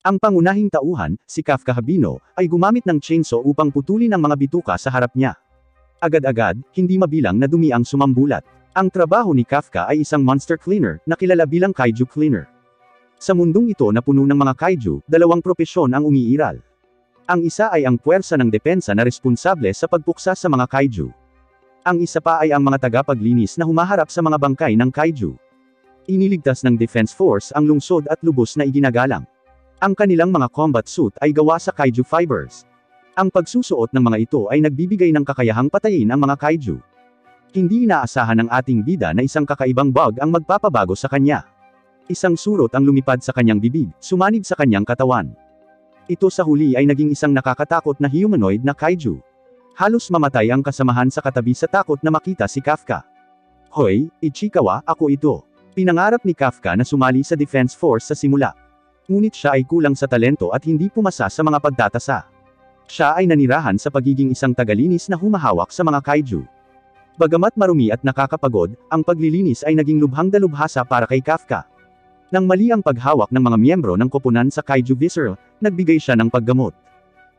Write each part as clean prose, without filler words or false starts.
Ang pangunahing tauhan, si Kafka Habino, ay gumamit ng chainsaw upang putulin ang mga bituka sa harap niya. Agad-agad, hindi mabilang na dumi ang sumambulat. Ang trabaho ni Kafka ay isang monster cleaner, na kilala bilang kaiju cleaner. Sa mundong ito na puno ng mga kaiju, dalawang propesyon ang umiiral. Ang isa ay ang puwersa ng depensa na responsable sa pagpuksa sa mga kaiju. Ang isa pa ay ang mga tagapaglinis na humaharap sa mga bangkay ng kaiju. Iniligtas ng Defense Force ang lungsod at lubos na iginagalang. Ang kanilang mga combat suit ay gawa sa kaiju fibers. Ang pagsusuot ng mga ito ay nagbibigay ng kakayahang patayin ang mga kaiju. Hindi inaasahan ng ating bida na isang kakaibang bug ang magpapabago sa kanya. Isang surot ang lumipad sa kanyang bibig, sumanib sa kanyang katawan. Ito sa huli ay naging isang nakakatakot na humanoid na kaiju. Halos mamatay ang kasamahan sa katabi sa takot na makita si Kafka. Hoy, Ichikawa, ako ito. Pinangarap ni Kafka na sumali sa Defense Force sa simula. Ngunit siya ay kulang sa talento at hindi pumasa sa mga pagtatasa. Siya ay nanirahan sa pagiging isang tagalinis na humahawak sa mga kaiju. Bagamat marumi at nakakapagod, ang paglilinis ay naging lubhang-dalubhasa para kay Kafka. Nang mali ang paghawak ng mga miyembro ng koponan sa Kaiju Visceral, nagbigay siya ng paggamot.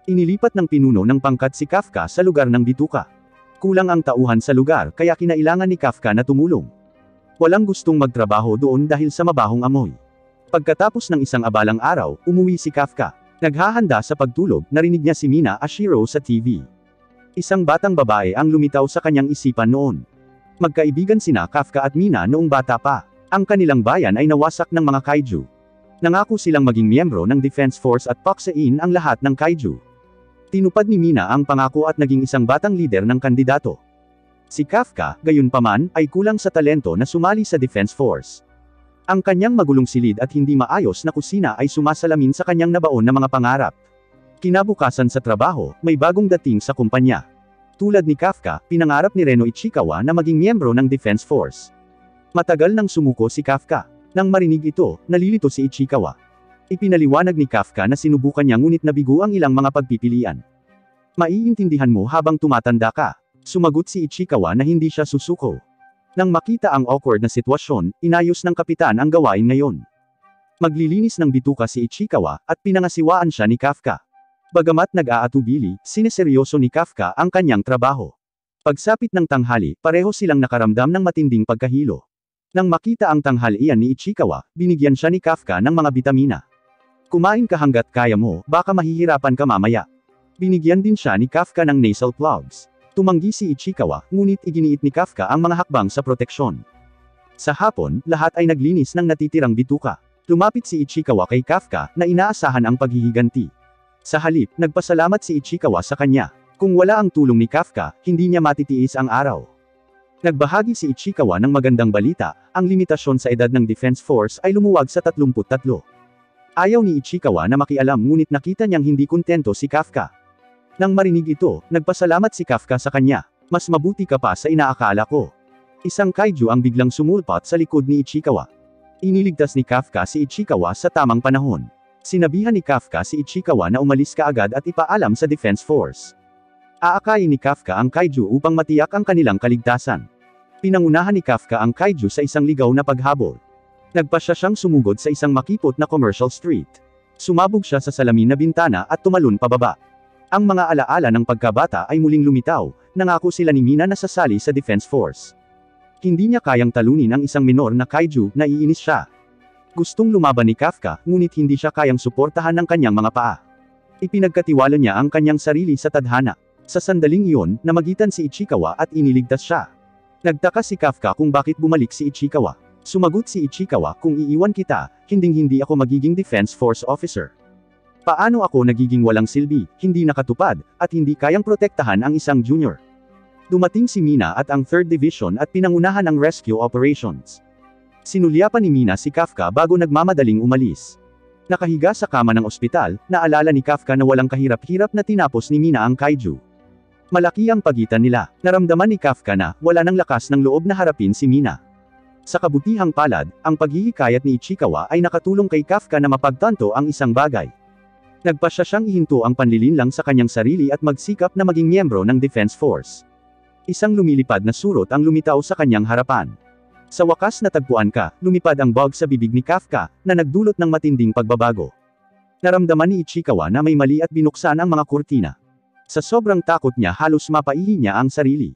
Inilipat ng pinuno ng pangkat si Kafka sa lugar ng bituka. Kulang ang tauhan sa lugar kaya kinailangan ni Kafka na tumulong. Walang gustong magtrabaho doon dahil sa mabahong amoy. Pagkatapos ng isang abalang araw, umuwi si Kafka. Naghahanda sa pagtulog, narinig niya si Mina Ashiro sa TV. Isang batang babae ang lumitaw sa kanyang isipan noon. Magkaibigan sina Kafka at Mina noong bata pa. Ang kanilang bayan ay nawasak ng mga kaiju. Nangako silang maging miyembro ng Defense Force at paksain ang lahat ng kaiju. Tinupad ni Mina ang pangako at naging isang batang lider ng kandidato. Si Kafka, gayunpaman, ay kulang sa talento na sumali sa Defense Force. Ang kanyang magulong silid at hindi maayos na kusina ay sumasalamin sa kanyang nabaon na mga pangarap. Kinabukasan sa trabaho, may bagong dating sa kumpanya. Tulad ni Kafka, pinangarap ni Reno Ichikawa na maging miyembro ng Defense Force. Matagal nang sumuko si Kafka. Nang marinig ito, nalilito si Ichikawa. Ipinaliwanag ni Kafka na sinubukan niya ngunit nabigo ang ilang mga pagpipilian. Maiintindihan mo habang tumatanda ka. Sumagot si Ichikawa na hindi siya susuko. Nang makita ang awkward na sitwasyon, inayos ng kapitan ang gawain ngayon. Maglilinis ng bituka si Ichikawa, at pinangasiwaan siya ni Kafka. Bagamat nag-aatubili, sineseryoso ni Kafka ang kanyang trabaho. Pagsapit ng tanghali, pareho silang nakaramdam ng matinding pagkahilo. Nang makita ang tanghalian ni Ichikawa, binigyan siya ni Kafka ng mga bitamina. Kumain ka hanggat kaya mo, baka mahihirapan ka mamaya. Binigyan din siya ni Kafka ng nasal plugs. Tumanggi si Ichikawa, ngunit iginiit ni Kafka ang mga hakbang sa proteksyon. Sa hapon, lahat ay naglinis ng natitirang bituka. Lumapit si Ichikawa kay Kafka, na inaasahan ang paghihiganti. Sa halip, nagpasalamat si Ichikawa sa kanya. Kung wala ang tulong ni Kafka, hindi niya matitiis ang araw. Nagbahagi si Ichikawa ng magandang balita, ang limitasyon sa edad ng Defense Force ay lumuwag sa 33. Ayaw ni Ichikawa na makialam ngunit nakita niyang hindi kontento si Kafka. Nang marinig ito, nagpasalamat si Kafka sa kanya. Mas mabuti ka pa sa inaakala ko. Isang kaiju ang biglang sumulpat sa likod ni Ichikawa. Iniligtas ni Kafka si Ichikawa sa tamang panahon. Sinabihan ni Kafka si Ichikawa na umalis kaagad at ipaalam sa Defense Force. Aakayin ni Kafka ang kaiju upang matiyak ang kanilang kaligtasan. Pinangunahan ni Kafka ang kaiju sa isang ligaw na paghabol. Nagpasya siyang sumugod sa isang makipot na commercial street. Sumabog siya sa salamin na bintana at tumalon pababa. Ang mga alaala ng pagkabata ay muling lumitaw, nangako sila ni Mina na sasali sa Defense Force. Hindi niya kayang talunin ang isang minor na kaiju, naiinis siya. Gustong lumaban ni Kafka, ngunit hindi siya kayang suportahan ng kanyang mga paa. Ipinagkatiwala niya ang kanyang sarili sa tadhana. Sa sandaling iyon, namagitan si Ichikawa at iniligtas siya. Nagtaka si Kafka kung bakit bumalik si Ichikawa. Sumagot si Ichikawa, kung iiwan kita, hinding-hindi ako magiging Defense Force officer. Paano ako nagiging walang silbi, hindi nakatupad, at hindi kayang protektahan ang isang junior? Dumating si Mina at ang 3rd Division at pinangunahan ang rescue operations. Sinulyapan ni Mina si Kafka bago nagmamadaling umalis. Nakahiga sa kama ng ospital, naalala ni Kafka na walang kahirap-hirap na tinapos ni Mina ang kaiju. Malaki ang pagitan nila. Naramdaman ni Kafka na wala ng lakas ng loob na harapin si Mina. Sa kabutihang palad, ang paghihikayat ni Ichikawa ay nakatulong kay Kafka na mapagtanto ang isang bagay. Nagpasya siyang ihinto ang panlilinlang sa kanyang sarili at magsikap na maging miyembro ng Defense Force. Isang lumilipad na surot ang lumitaw sa kanyang harapan. Sa wakas natagpuan ka, lumipad ang bug sa bibig ni Kafka, na nagdulot ng matinding pagbabago. Naramdaman ni Ichikawa na may mali at binuksan ang mga kurtina. Sa sobrang takot niya halos mapaihi niya ang sarili.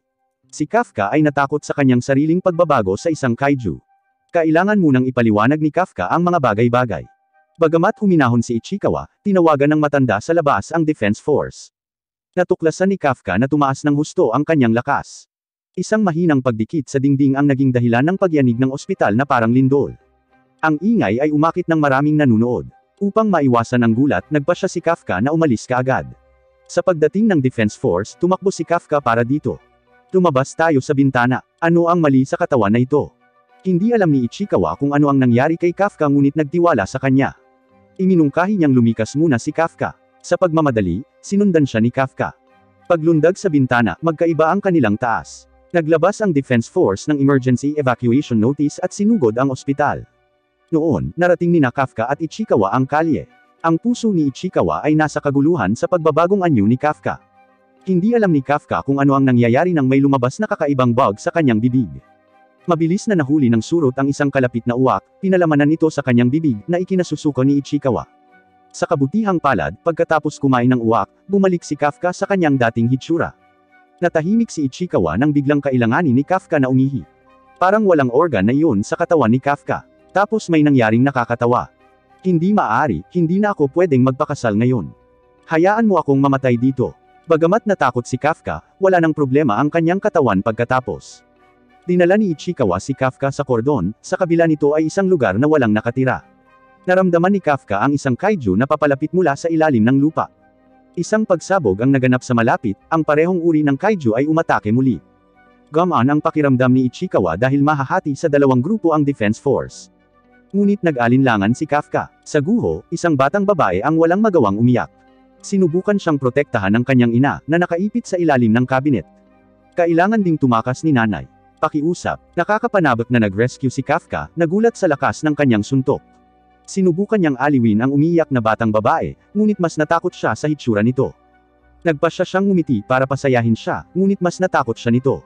Si Kafka ay natakot sa kanyang sariling pagbabago sa isang kaiju. Kailangan munang ipaliwanag ni Kafka ang mga bagay-bagay. Bagamat huminahon si Ichikawa, tinawagan ng matanda sa labas ang Defense Force. Natuklasan ni Kafka na tumaas ng husto ang kanyang lakas. Isang mahinang pagdikit sa dingding ang naging dahilan ng pagyanig ng ospital na parang lindol. Ang ingay ay umakit ng maraming nanunood. Upang maiwasan ang gulat, nagpasya si Kafka na umalis kaagad. Sa pagdating ng Defense Force, tumakbo si Kafka para dito. Lumabas tayo sa bintana. Ano ang mali sa katawan na ito? Hindi alam ni Ichikawa kung ano ang nangyari kay Kafka ngunit nagtiwala sa kanya. Iminungkahi niyang lumikas muna si Kafka. Sa pagmamadali, sinundan siya ni Kafka. Paglundag sa bintana, magkaiba ang kanilang taas. Naglabas ang Defense Force ng Emergency Evacuation Notice at sinugod ang ospital. Noon, narating ni Kafka at Ichikawa ang kalye. Ang puso ni Ichikawa ay nasa kaguluhan sa pagbabagong anyo ni Kafka. Hindi alam ni Kafka kung ano ang nangyayari nang may lumabas na kakaibang bug sa kanyang bibig. Mabilis na nahuli ng surot ang isang kalapit na uwak, pinalamanan ito sa kanyang bibig na ikinasusuko ni Ichikawa. Sa kabutihang palad, pagkatapos kumain ng uwak, bumalik si Kafka sa kanyang dating hitsura. Natahimik si Ichikawa nang biglang kailanganin ni Kafka na umihi. Parang walang organ na iyon sa katawan ni Kafka. Tapos may nangyaring nakakatawa. Hindi maaari, hindi na ako pwedeng magpakasal ngayon. Hayaan mo akong mamatay dito. Bagamat natakot si Kafka, wala nang problema ang kanyang katawan pagkatapos. Dinala ni Ichikawa si Kafka sa kordon, sa kabila nito ay isang lugar na walang nakatira. Naramdaman ni Kafka ang isang kaiju na papalapit mula sa ilalim ng lupa. Isang pagsabog ang naganap sa malapit, ang parehong uri ng kaiju ay umatake muli. Gumaan ang pakiramdam ni Ichikawa dahil mahahati sa dalawang grupo ang Defense Force. Ngunit nag-alinlangan si Kafka. Sa guho, isang batang babae ang walang magawang umiyak. Sinubukan siyang protektahan ng kanyang ina, na nakaipit sa ilalim ng kabinet. Kailangan ding tumakas ni nanay. Pakiusap, nakakapanabak na nag-rescue si Kafka, nagulat sa lakas ng kanyang suntok. Sinubukan niyang aliwin ang umiiyak na batang babae, ngunit mas natakot siya sa hitsura nito. Nagpasya siyang ngumiti para pasayahin siya, ngunit mas natakot siya nito.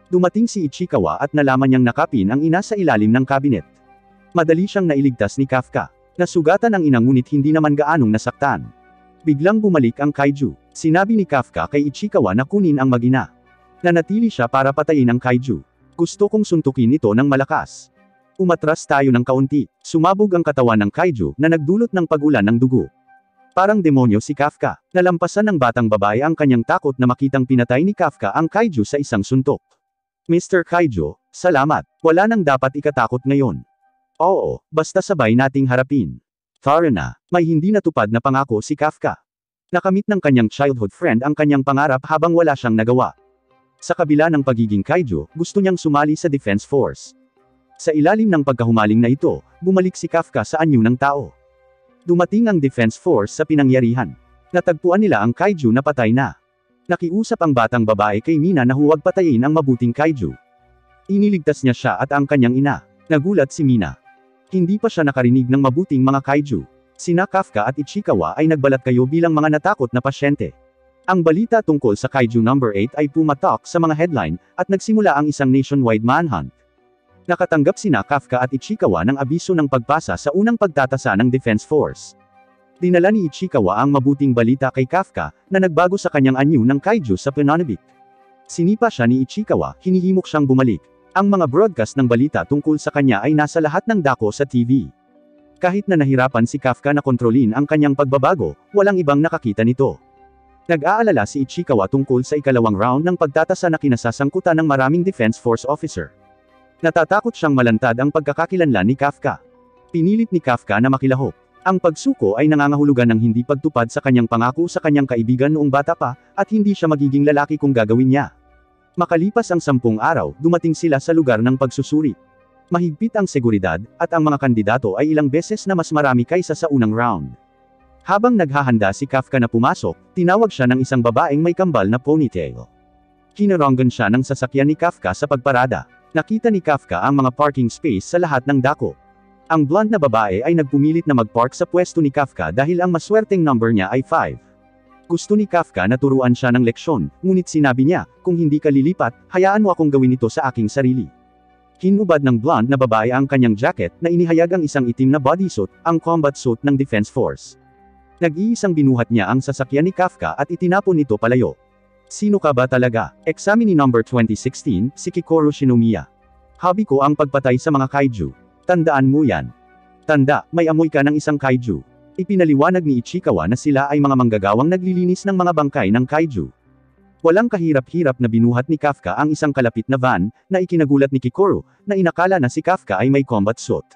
Dumating si Ichikawa at nalaman niyang nakapin ang ina sa ilalim ng kabinet. Madali siyang nailigtas ni Kafka. Nasugatan ang ina ngunit hindi naman gaanong nasaktan. Biglang bumalik ang kaiju. Sinabi ni Kafka kay Ichikawa na kunin ang mag-ina. Nanatili siya para patayin ang kaiju. Gusto kong suntukin ito ng malakas. Umatras tayo ng kaunti. Sumabog ang katawan ng kaiju na nagdulot ng pag-ulan ng dugo. Parang demonyo si Kafka. Nalampasan ng batang babae ang kanyang takot na makitang pinatay ni Kafka ang kaiju sa isang suntok. Mr. Kaijo, salamat. Wala nang dapat ikatakot ngayon. Oo, basta sabay nating harapin. Tara na, may hindi natupad na pangako si Kafka. Nakamit ng kanyang childhood friend ang kanyang pangarap habang wala siyang nagawa. Sa kabila ng pagiging kaiju, gusto niyang sumali sa Defense Force. Sa ilalim ng pagkahumaling na ito, bumalik si Kafka sa anyo ng tao. Dumating ang Defense Force sa pinangyarihan. Natagpuan nila ang kaiju na patay na. Nakiusap ang batang babae kay Mina na huwag patayin ang mabuting kaiju. Iniligtas niya siya at ang kanyang ina. Nagulat si Mina. Hindi pa siya nakarinig ng mabuting mga kaiju. Sina Kafka at Ichikawa ay nagbalat kayo bilang mga natakot na pasyente. Ang balita tungkol sa Kaiju No. 8 ay pumatok sa mga headline, at nagsimula ang isang nationwide manhunt. Nakatanggap sina Kafka at Ichikawa ng abiso ng pagpasa sa unang pagtatasa ng Defense Force. Dinala ni Ichikawa ang mabuting balita kay Kafka, na nagbago sa kanyang anyo ng kaiju sa Pananabik. Sinipa siya ni Ichikawa, hinihimok siyang bumalik. Ang mga broadcast ng balita tungkol sa kanya ay nasa lahat ng dako sa TV. Kahit na nahirapan si Kafka na kontrolin ang kanyang pagbabago, walang ibang nakakita nito. Nag-aalala si Ichikawa tungkol sa ikalawang round ng pagtatasa na kinasasangkutan ng maraming Defense Force officer. Natatakot siyang malantad ang pagkakakilanlan ni Kafka. Pinilit ni Kafka na makilahok. Ang pagsuko ay nangangahulugan ng hindi pagtupad sa kanyang pangako sa kanyang kaibigan noong bata pa, at hindi siya magiging lalaki kung gagawin niya. Makalipas ang 10 araw, dumating sila sa lugar ng pagsusuri. Mahigpit ang seguridad, at ang mga kandidato ay ilang beses na mas marami kaysa sa unang round. Habang naghahanda si Kafka na pumasok, tinawag siya ng isang babaeng may kambal na ponytail. Kinaronggan siya ng sasakyan ni Kafka sa pagparada. Nakita ni Kafka ang mga parking space sa lahat ng dako. Ang blonde na babae ay nagpumilit na mag-park sa pwesto ni Kafka dahil ang maswerteng number niya ay 5. Gusto ni Kafka na turuan siya ng leksyon, ngunit sinabi niya, kung hindi ka lilipat, hayaan mo akong gawin ito sa aking sarili. Hinubad ng blonde na babae ang kanyang jacket, na inihayag ang isang itim na bodysuit, ang combat suit ng Defense Force. Nag-iisang binuhat niya ang sasakyan ni Kafka at itinapon ito palayo. Sino ka ba talaga? Examine number 2016, si Kikoru Shinomiya. Hobby ko ang pagpatay sa mga kaiju. Tandaan mo yan. Tanda, may amoy ka ng isang kaiju. Ipinaliwanag ni Ichikawa na sila ay mga manggagawang naglilinis ng mga bangkay ng kaiju. Walang kahirap-hirap na binuhat ni Kafka ang isang kalapit na van, na ikinagulat ni Kikoru, na inakala na si Kafka ay may combat suit.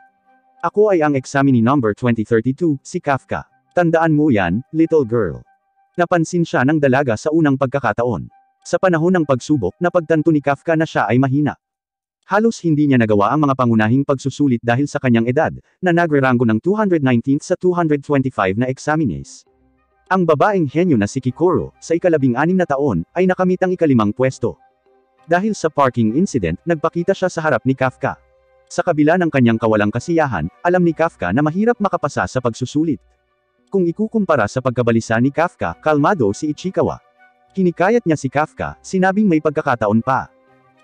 Ako ay ang examine number 2032, si Kafka. Tandaan mo yan, little girl. Napansin siya ng dalaga sa unang pagkakataon. Sa panahon ng pagsubok, napagtanto ni Kafka na siya ay mahina. Halos hindi niya nagawa ang mga pangunahing pagsusulit dahil sa kanyang edad, na nagrerango ng 219 sa 225 na examines. Ang babaeng henyo na si Kikoru, sa ika-16 na taon, ay nakamit ang ika-5 pwesto. Dahil sa parking incident, nagpakita siya sa harap ni Kafka. Sa kabila ng kanyang kawalang kasiyahan, alam ni Kafka na mahirap makapasa sa pagsusulit. Kung ikukumpara sa pagkabalisa ni Kafka, kalmado si Ichikawa. Hinikayat niya si Kafka, sinabing may pagkakataon pa.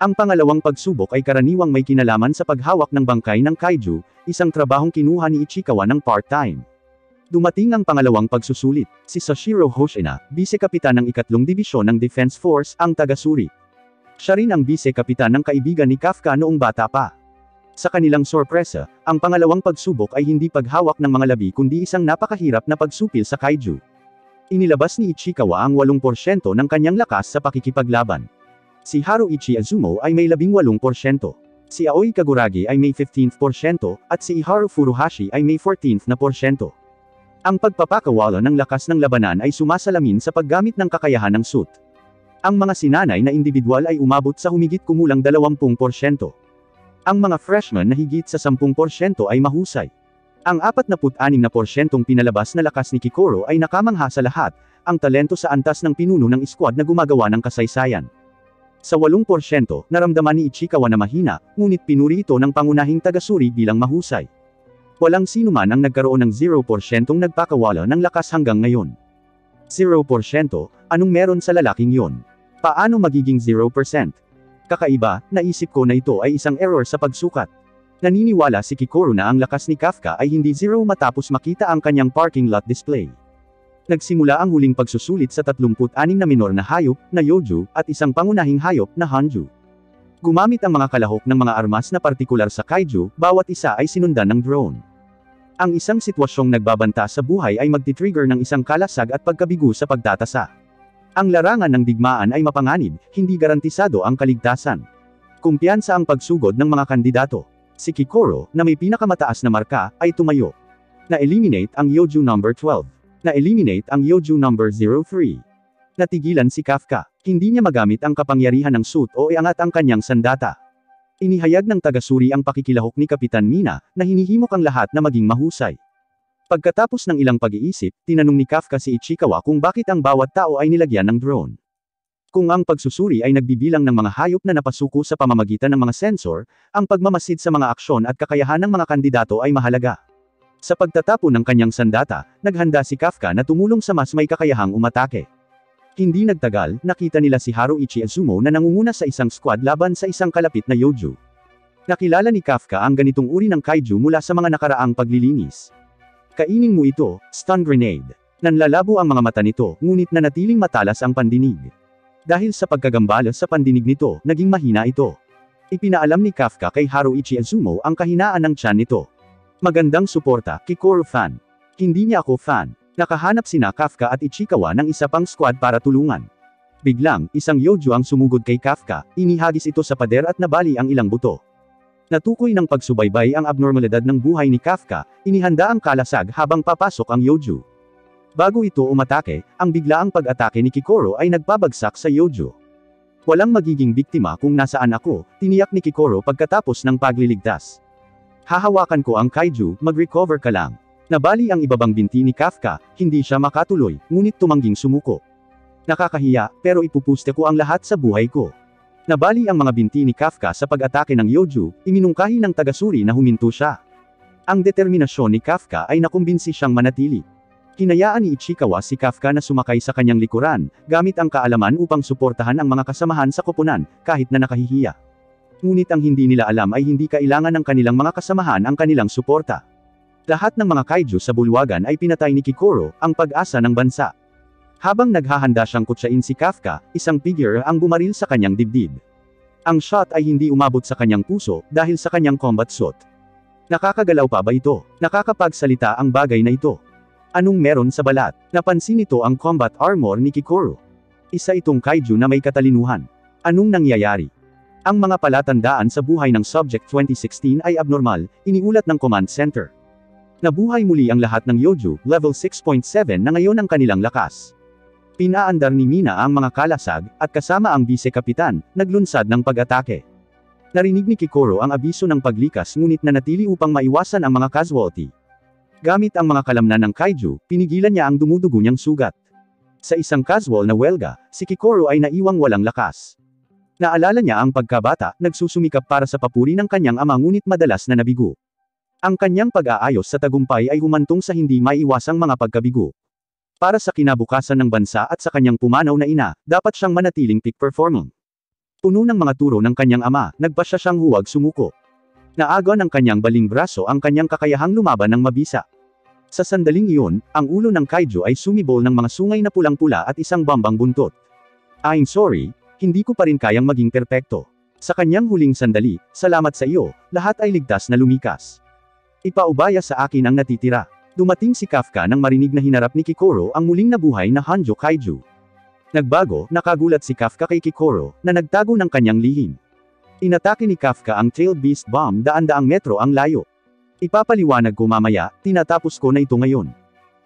Ang pangalawang pagsubok ay karaniwang may kinalaman sa paghawak ng bangkay ng kaiju, isang trabahong kinuha ni Ichikawa ng part-time. Dumating ang pangalawang pagsusulit, si Sashiro Hoshina, bise-kapitan ng 3 Dibisyon ng Defense Force, ang taga-Suri. Siya rin ang bise-kapitan ng kaibigan ni Kafka noong bata pa. Sa kanilang sorpresa, ang pangalawang pagsubok ay hindi paghawak ng mga labi kundi isang napakahirap na pagsupil sa kaiju. Inilabas ni Ichikawa ang 8% ng kanyang lakas sa pakikipaglaban. Si Haruichi Azumo ay may 18%. Si Aoi Kaguragi ay may 15%, at si Iharu Furuhashi ay may 14%. Ang pagpapakawala ng lakas ng labanan ay sumasalamin sa paggamit ng kakayahan ng suit. Ang mga sinanay na individual ay umabot sa humigit kumulang 20%. Ang mga freshman na higit sa 10% ay mahusay. Ang 46% pinalabas na lakas ni Kikoru ay nakamangha sa lahat, ang talento sa antas ng pinuno ng squad na gumagawa ng kasaysayan. Sa 8%, naramdaman ni Ichikawa na mahina, ngunit pinuri ito ng pangunahing taga-Suri bilang mahusay. Walang sinuman ang nagkaroon ng 0% nagpakawala ng lakas hanggang ngayon. 0%, anong meron sa lalaking yon? Paano magiging 0%? Kakaiba, naisip ko na ito ay isang error sa pagsukat. Naniniwala si Kikoru na ang lakas ni Kafka ay hindi 0 matapos makita ang kanyang parking lot display. Nagsimula ang huling pagsusulit sa 36 na minor na hayop, na Yoju, at isang pangunahing hayop, na Hanju. Gumamit ang mga kalahok ng mga armas na partikular sa kaiju, bawat isa ay sinundan ng drone. Ang isang sitwasyong nagbabanta sa buhay ay magti-trigger ng isang kalasag at pagkabigo sa pagtatasa. Ang larangan ng digmaan ay mapanganib, hindi garantisado ang kaligtasan. Kumpiyansa ang pagsugod ng mga kandidato. Si Kikoru, na may pinakamataas na marka, ay tumayo. Na-eliminate ang Yoju number 12. Na-eliminate ang Yoju number 03. Natigilan si Kafka. Hindi niya magamit ang kapangyarihan ng suit o iangat ang kanyang sandata. Inihayag ng taga-Suri ang pakikilahok ni Kapitan Mina, na hinihimok ang lahat na maging mahusay. Pagkatapos ng ilang pag-iisip, tinanong ni Kafka si Ichikawa kung bakit ang bawat tao ay nilagyan ng drone. Kung ang pagsusuri ay nagbibilang ng mga hayop na napasuko sa pamamagitan ng mga sensor, ang pagmamasid sa mga aksyon at kakayahan ng mga kandidato ay mahalaga. Sa pagtatapon ng kanyang sandata, naghanda si Kafka na tumulong sa mas may kakayahang umatake. Hindi nagtagal, nakita nila si Haruichi Azumo na nangunguna sa isang squad laban sa isang kalapit na Yoju. Nakilala ni Kafka ang ganitong uri ng kaiju mula sa mga nakaraang paglilinis. Kainin mo ito, stun grenade. Nanlalabo ang mga mata nito, ngunit nanatiling matalas ang pandinig. Dahil sa pagkagambala sa pandinig nito, naging mahina ito. Ipinaalam ni Kafka kay Haruichi Azumo ang kahinaan ng tiyan nito. Magandang suporta, Kikoru fan. Hindi niya ako fan. Nakahanap sina Kafka at Ichikawa ng isa pang squad para tulungan. Biglang, isang Yoju ang sumugod kay Kafka, inihagis ito sa pader at nabali ang ilang buto. Natukoy ng pagsubaybay ang abnormalidad ng buhay ni Kafka, inihanda ang kalasag habang papasok ang Yoju. Bago ito umatake, ang biglaang pag-atake ni Kikoru ay nagpabagsak sa Yoju. Walang magiging biktima kung nasaan ako, tiniyak ni Kikoru pagkatapos ng pagliligtas. Hahawakan ko ang kaiju, mag-recover ka lang. Nabali ang ibabang binti ni Kafka, hindi siya makatuloy, ngunit tumangging sumuko. Nakakahiya, pero ipupuste ko ang lahat sa buhay ko. Nabali ang mga binti ni Kafka sa pag-atake ng Yoju, iminungkahi ng taga-Suri na huminto siya. Ang determinasyon ni Kafka ay nakumbinsi siyang manatili. Hinayaan ni Ichikawa si Kafka na sumakay sa kanyang likuran, gamit ang kaalaman upang suportahan ang mga kasamahan sa koponan, kahit na nakahihiya. Ngunit ang hindi nila alam ay hindi kailangan ng kanilang mga kasamahan ang kanilang suporta. Lahat ng mga kaiju sa bulwagan ay pinatay ni Kikoro, ang pag-asa ng bansa. Habang naghahanda siyang kutsain si Kafka, isang figure ang bumaril sa kanyang dibdib. Ang shot ay hindi umabot sa kanyang puso, dahil sa kanyang combat suit. Nakakagalaw pa ba ito? Nakakapagsalita ang bagay na ito? Anong meron sa balat? Napansin nito ang combat armor ni Kikoro. Isa itong kaiju na may katalinuhan. Anong nangyayari? Ang mga palatandaan sa buhay ng Subject 2016 ay abnormal, iniulat ng Command Center. Nabuhay muli ang lahat ng Yoju, level 6.7 na ngayon ang kanilang lakas. Pinaandar ni Mina ang mga kalasag, at kasama ang bise-kapitan, naglunsad ng pag-atake. Narinig ni Kikoro ang abiso ng paglikas ngunit nanatili upang maiwasan ang mga casualty. Gamit ang mga kalamnan ng kaiju, pinigilan niya ang dumudugo niyang sugat. Sa isang casual na welga, si Kikoro ay naiwang walang lakas. Naalala niya ang pagkabata, nagsusumikap para sa papuri ng kanyang ama ngunit madalas na nabigo. Ang kanyang pag-aayos sa tagumpay ay humantong sa hindi maiiwasang mga pagkabigo. Para sa kinabukasan ng bansa at sa kanyang pumanaw na ina, dapat siyang manatiling peak performing. Puno ng mga turo ng kanyang ama, nagpasya siyang huwag sumuko. Naagon ng kanyang baling braso ang kanyang kakayahang lumaban ng mabisa. Sa sandaling iyon, ang ulo ng kaiju ay sumibol ng mga sungay na pulang-pula at isang bambang buntot. I'm sorry, hindi ko pa rin kayang maging perpekto. Sa kanyang huling sandali, salamat sa iyo, lahat ay ligtas na lumikas. Ipaubaya sa akin ang natitira. Dumating si Kafka nang marinig na hinarap ni Kikoro ang muling nabuhay na Hanjo Kaiju. Nagbago, nakagulat si Kafka kay Kikoro, na nagtago ng kanyang lihim. Inatake ni Kafka ang Tail Beast Bomb daan-daang metro ang layo. Ipapaliwanag ko mamaya, tinatapos ko na ito ngayon.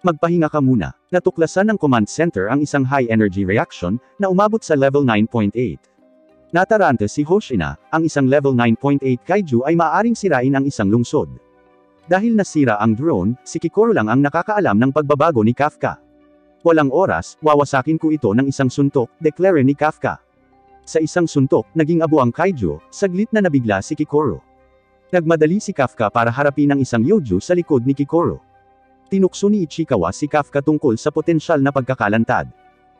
Magpahinga ka muna. Natuklasan ng Command Center ang isang high energy reaction, na umabot sa level 9.8. Natarante si Hoshina, ang isang level 9.8 kaiju ay maaaring sirain ang isang lungsod. Dahil nasira ang drone, si Kikoro lang ang nakakaalam ng pagbabago ni Kafka. Walang oras, wawasakin ko ito ng isang suntok, deklare ni Kafka. Sa isang suntok, naging abo ang kaiju, saglit na nabigla si Kikoro. Nagmadali si Kafka para harapin ang isang Yoju sa likod ni Kikoro. Tinukso ni Ichikawa si Kafka tungkol sa potensyal na pagkakalantad.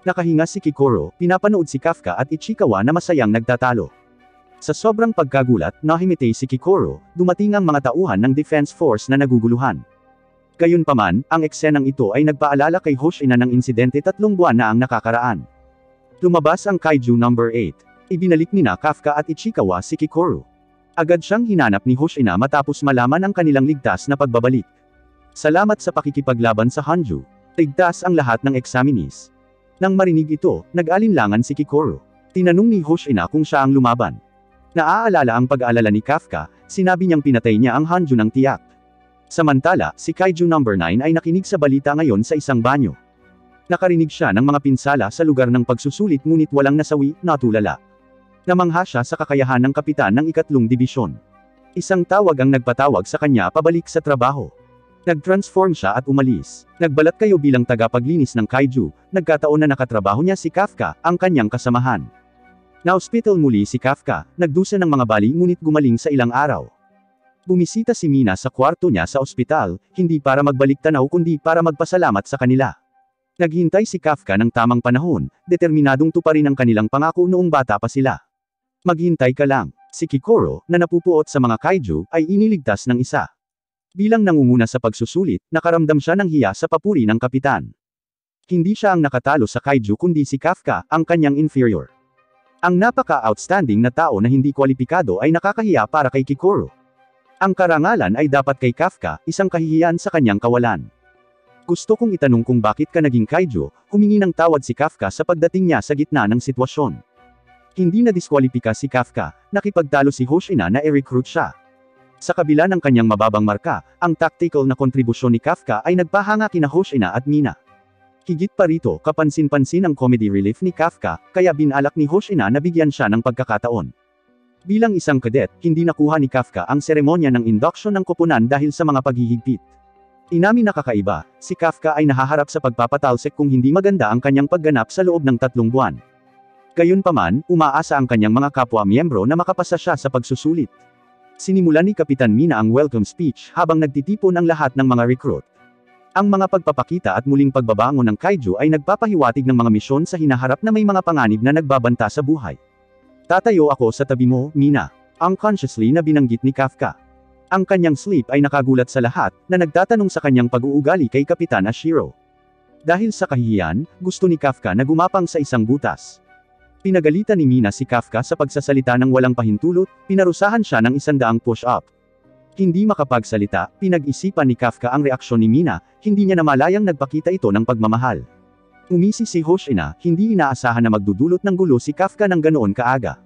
Nakahinga si Kikoro, pinapanood si Kafka at Ichikawa na masayang nagtatalo. Sa sobrang pagkagulat, nahimitay si Kikoro, dumating ang mga tauhan ng Defense Force na naguguluhan. Gayunpaman, ang eksenang ito ay nagpaalala kay Hoshina ng insidente 3 buwan na ang nakakaraan. Lumabas ang Kaiju number 8. Ibinalik nina Kafka at Ichikawa si Kikoro. Agad siyang hinanap ni Hoshina matapos malaman ang kanilang ligtas na pagbabalik. Salamat sa pakikipaglaban sa Hanju. Ligtas ang lahat ng examinees. Nang marinig ito, nag-alinlangan si Kikoro. Tinanong ni Hoshina kung siya ang lumaban. Naaalala ang pag-aalala ni Kafka, sinabi niyang pinatay niya ang Hanju ng tiyak. Samantala, si Kaiju number 9 ay nakinig sa balita ngayon sa isang banyo. Nakarinig siya ng mga pinsala sa lugar ng pagsusulit ngunit walang nasawi, natulala. Namangha siya sa kakayahan ng kapitan ng 3 dibisyon. Isang tawag ang nagpatawag sa kanya pabalik sa trabaho. Nag-transform siya at umalis. Nagbalat kayo bilang tagapaglinis ng kaiju, nagkataon na nakatrabaho niya si Kafka, ang kanyang kasamahan. Na-hospital muli si Kafka, nagdusa ng mga bali ngunit gumaling sa ilang araw. Bumisita si Mina sa kwarto niya sa ospital, hindi para magbalik tanaw kundi para magpasalamat sa kanila. Naghintay si Kafka ng tamang panahon, determinadong tuparin ang kanilang pangako noong bata pa sila. Maghintay ka lang. Si Kikoro, na napupuot sa mga kaiju, ay iniligtas ng isa. Bilang nangunguna sa pagsusulit, nakaramdam siya ng hiya sa papuri ng kapitan. Hindi siya ang nakatalo sa kaiju kundi si Kafka, ang kanyang inferior. Ang napaka-outstanding na tao na hindi kwalipikado ay nakakahiya para kay Kikoro. Ang karangalan ay dapat kay Kafka, isang kahihiyan sa kanyang kawalan. Gusto kong itanong kung bakit ka naging kaiju, humingi ng tawad si Kafka sa pagdating niya sa gitna ng sitwasyon. Hindi na diskwalipika si Kafka, nakipagtalo si Hoshina na i-recruit siya. Sa kabila ng kanyang mababang marka, ang tactical na kontribusyon ni Kafka ay nagpahanga kina Hoshina at Mina. Higit pa rito, kapansin-pansin ang comedy relief ni Kafka, kaya binalak ni Hoshina na bigyan siya ng pagkakataon. Bilang isang kadet, hindi nakuha ni Kafka ang seremonya ng induction ng koponan dahil sa mga paghihigpit. Inamin na kakaiba, si Kafka ay nahaharap sa pagpapatalsik kung hindi maganda ang kanyang pagganap sa loob ng 3 buwan. Gayunpaman, umaasa ang kanyang mga kapwa-miyembro na makapasa siya sa pagsusulit. Sinimulan ni Kapitan Mina ang welcome speech habang nagtitipon ang lahat ng mga recruit. Ang mga pagpapakita at muling pagbabangon ng kaiju ay nagpapahiwatig ng mga misyon sa hinaharap na may mga panganib na nagbabanta sa buhay. Tatayo ako sa tabi mo, Mina. Unconsciously na binanggit ni Kafka. Ang kanyang sleep ay nakagulat sa lahat, na nagtatanong sa kanyang pag-uugali kay Kapitan Ashiro. Dahil sa kahihiyan, gusto ni Kafka na gumapang sa isang butas. Pinagalitan ni Mina si Kafka sa pagsasalita ng walang pahintulot, pinarusahan siya ng 100 push-up. Hindi makapagsalita, pinag-isipan ni Kafka ang reaksyon ni Mina, hindi niya namalayang nagpakita ito ng pagmamahal. Umisi si Hoshina, hindi inaasahan na magdudulot ng gulo si Kafka ng ganoon kaaga.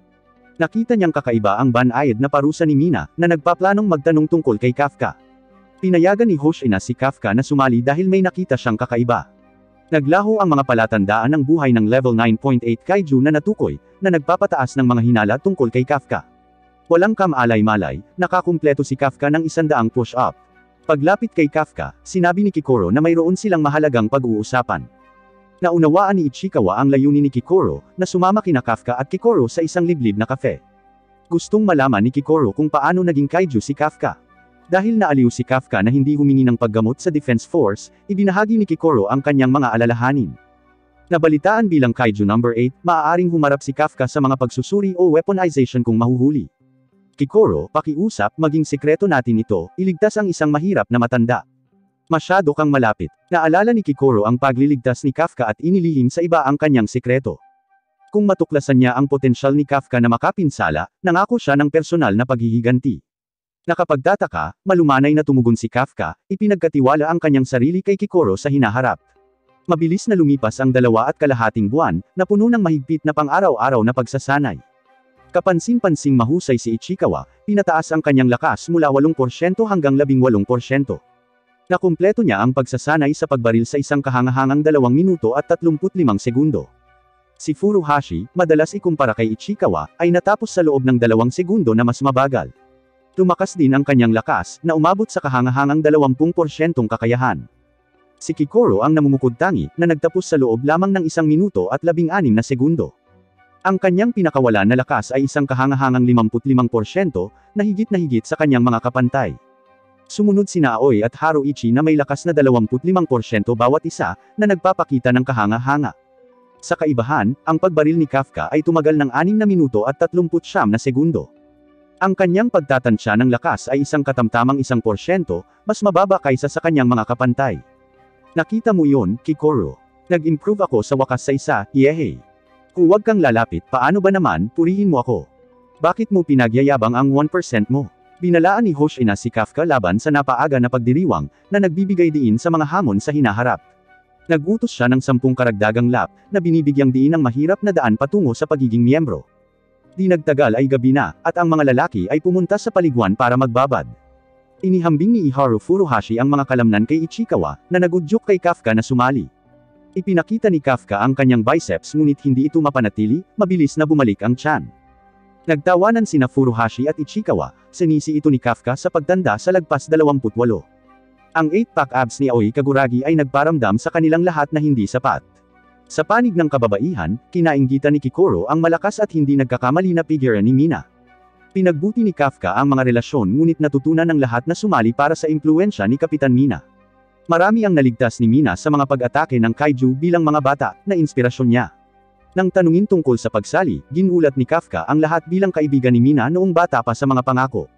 Nakita niyang kakaiba ang banayad na parusa ni Mina, na nagpaplanong magtanong tungkol kay Kafka. Pinayagan ni Hoshina si Kafka na sumali dahil may nakita siyang kakaiba. Naglaho ang mga palatandaan ng buhay ng level 9.8 kaiju na natukoy, na nagpapataas ng mga hinala tungkol kay Kafka. Walang kamalay-malay, nakakumpleto si Kafka ng 100 push-up. Paglapit kay Kafka, sinabi ni Kikoro na mayroon silang mahalagang pag-uusapan. Naunawaan ni Ichikawa ang layunin ni Kikoro, na sumama kina Kafka at Kikoro sa isang liblib na kafe. Gustong malaman ni Kikoro kung paano naging kaiju si Kafka. Dahil naaliw si Kafka na hindi humingi ng paggamot sa Defense Force, ibinahagi ni Kikoro ang kanyang mga alalahanin. Nabalitaan bilang kaiju number 8, maaaring humarap si Kafka sa mga pagsusuri o weaponization kung mahuhuli. Kikoro, pakiusap, maging sikreto natin ito, iligtas ang isang mahirap na matanda. Masyado kang malapit. Naalala ni Kikoro ang pagliligtas ni Kafka at inilihim sa iba ang kanyang sikreto. Kung matuklasan niya ang potensyal ni Kafka na makapinsala, nangako siya ng personal na paghihiganti. Nakapagtataka, malumanay na tumugon si Kafka, ipinagkatiwala ang kanyang sarili kay Kikoro sa hinaharap. Mabilis na lumipas ang 2.5 buwan, na puno ng mahigpit na pang-araw-araw na pagsasanay. Kapansin-pansing mahusay si Ichikawa, pinataas ang kanyang lakas mula 8% hanggang 18%. Nakumpleto niya ang pagsasanay sa pagbaril sa isang kahangahangang 2 minuto at 35 segundo. Si Furuhashi, madalas ikumpara kay Ichikawa, ay natapos sa loob ng 2 segundo na mas mabagal. Tumakas din ang kanyang lakas, na umabot sa kahangahangang 20% kakayahan. Si Kikoro ang namumukod-tangi, na nagtapos sa loob lamang ng 1 minuto at 16 na segundo. Ang kanyang pinakawalan na lakas ay isang kahangahangang 55%, na higit sa kanyang mga kapantay. Sumunod sina Aoi at Haruichi na may lakas na 25% bawat isa, na nagpapakita ng kahanga-hanga. Sa kaibahan, ang pagbaril ni Kafka ay tumagal ng 6 na minuto at 39 na segundo. Ang kanyang pagtatansya ng lakas ay isang katamtamang 1%, mas mababa kaysa sa kanyang mga kapantay. Nakita mo yun, Kikoro. Nag-improve ako sa wakas sa isa, yehey. Huwag kang lalapit, paano ba naman, purihin mo ako. Bakit mo pinagyayabang ang 1% mo? Binalaan ni Hoshina si Kafka laban sa napaaga na pagdiriwang, na nagbibigay diin sa mga hamon sa hinaharap. Nagutos siya ng 10 karagdagang lap, na binibigyang diin ang mahirap na daan patungo sa pagiging miyembro. Di nagtagal ay gabi na, at ang mga lalaki ay pumunta sa paliguan para magbabad. Inihambing ni Iharu Furuhashi ang mga kalamnan kay Ichikawa, na nagudyok kay Kafka na sumali. Ipinakita ni Kafka ang kanyang biceps ngunit hindi ito mapanatili, mabilis na bumalik ang tiyan. Nagtawanan sina Furuhashi at Ichikawa, sinisi ito ni Kafka sa pagtanda sa lagpas 28. Ang 8-pack abs ni Aoi Kaguragi ay nagparamdam sa kanilang lahat na hindi sapat. Sa panig ng kababaihan, kinainggitan ni Kikoro ang malakas at hindi nagkakamali na figure ni Mina. Pinagbuti ni Kafka ang mga relasyon ngunit natutunan ng lahat na sumali para sa impluwensya ni Kapitan Mina. Marami ang naligtas ni Mina sa mga pag-atake ng kaiju bilang mga bata, na inspirasyon niya. Nang tanungin tungkol sa pagsali, ginulat ni Kafka ang lahat bilang kaibigan ni Mina noong bata pa sa mga pangako.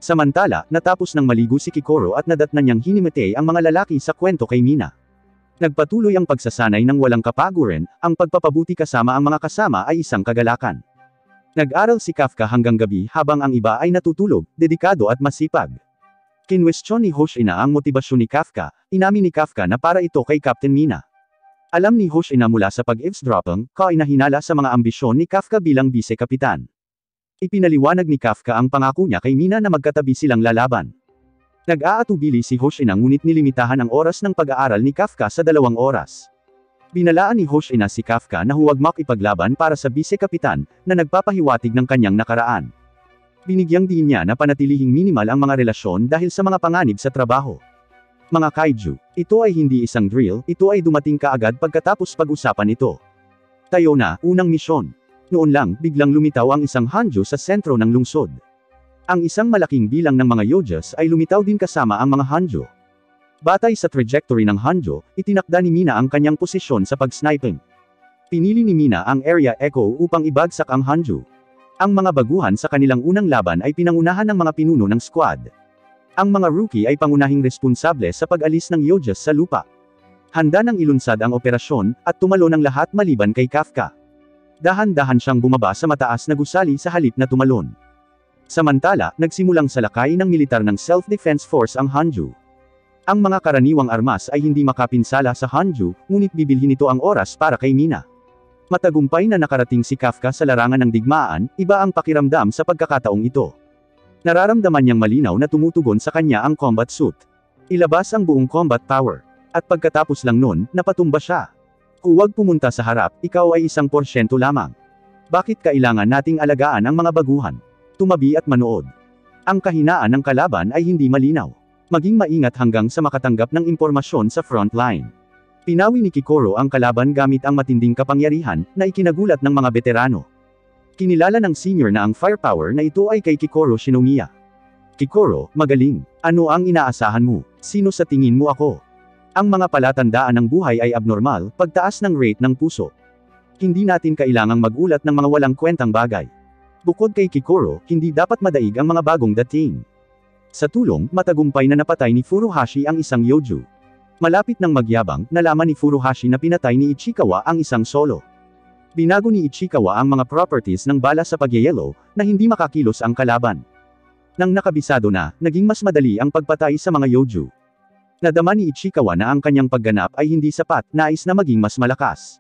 Samantala, natapos ng maligo si Kikoro at nadatnan niyang hinimete ang mga lalaki sa kwento kay Mina. Nagpatuloy ang pagsasanay ng walang kapaguran, ang pagpapabuti kasama ang mga kasama ay isang kagalakan. Nag-aral si Kafka hanggang gabi habang ang iba ay natutulog, dedikado at masipag. Kinwestiyon ni Hoshina ang motibasyon ni Kafka, inamin ni Kafka na para ito kay Captain Mina. Alam ni Hoshina mula sa pag-eavesdropping, kainahinala sa mga ambisyon ni Kafka bilang bise-kapitan. Ipinaliwanag ni Kafka ang pangako niya kay Mina na magkatabi silang lalaban. Nag-aatubili si Hoshina ngunit nilimitahan ang oras ng pag-aaral ni Kafka sa 2 oras. Binalaan ni Hoshina si Kafka na huwag makipaglaban para sa bise-kapitan, na nagpapahiwatig ng kanyang nakaraan. Binigyang diin niya na panatilihing minimal ang mga relasyon dahil sa mga panganib sa trabaho. Mga kaiju, ito ay hindi isang drill, ito ay dumating kaagad pagkatapos pag-usapan ito. Tayo na, unang misyon. Noon lang, biglang lumitaw ang isang Hanjo sa sentro ng lungsod. Ang isang malaking bilang ng mga Yojas ay lumitaw din kasama ang mga Hanjo. Batay sa trajectory ng Hanjo, itinakda ni Mina ang kanyang posisyon sa pag-sniping. Pinili ni Mina ang Area Echo upang ibagsak ang Hanjo. Ang mga baguhan sa kanilang unang laban ay pinangunahan ng mga pinuno ng squad. Ang mga rookie ay pangunahing responsable sa pag-alis ng Yojas sa lupa. Handa nang ilunsad ang operasyon, at tumalo ng lahat maliban kay Kafka. Dahan-dahan siyang bumaba sa mataas na gusali sa halip na tumalon. Samantala, nagsimulang salakay ng militar ng Self-Defense Force ang Hanju. Ang mga karaniwang armas ay hindi makapinsala sa Hanju, ngunit bibilhin nito ang oras para kay Mina. Matagumpay na nakarating si Kafka sa larangan ng digmaan, iba ang pakiramdam sa pagkakataong ito. Nararamdaman niyang malinaw na tumutugon sa kanya ang combat suit. Ilabas ang buong combat power. At pagkatapos lang nun, napatumba siya. Huwag pumunta sa harap, ikaw ay 1% lamang. Bakit kailangan nating alagaan ang mga baguhan? Tumabi at manood. Ang kahinaan ng kalaban ay hindi malinaw. Maging maingat hanggang sa makatanggap ng impormasyon sa front line. Pinawi ni Kikoro ang kalaban gamit ang matinding kapangyarihan, na ikinagulat ng mga veterano. Kinilala ng senior na ang firepower na ito ay kay Kikoro Shinomiya. Kikoro, magaling. Ano ang inaasahan mo? Sino sa tingin mo ako? Ang mga palatandaan ng buhay ay abnormal, pagtaas ng rate ng puso. Hindi natin kailangang magulat ng mga walang kwentang bagay. Bukod kay Kikoro, hindi dapat madaig ang mga bagong dating. Sa tulong, matagumpay na napatay ni Furuhashi ang isang Yoju. Malapit nang magyabang, nalaman ni Furuhashi na pinatay ni Ichikawa ang isang solo. Binago ni Ichikawa ang mga properties ng bala sa pagyayelo, na hindi makakilos ang kalaban. Nang nakabisado na, naging mas madali ang pagpatay sa mga Yoju. Nadama ni Ichikawa na ang kanyang pagganap ay hindi sapat, nais na maging mas malakas.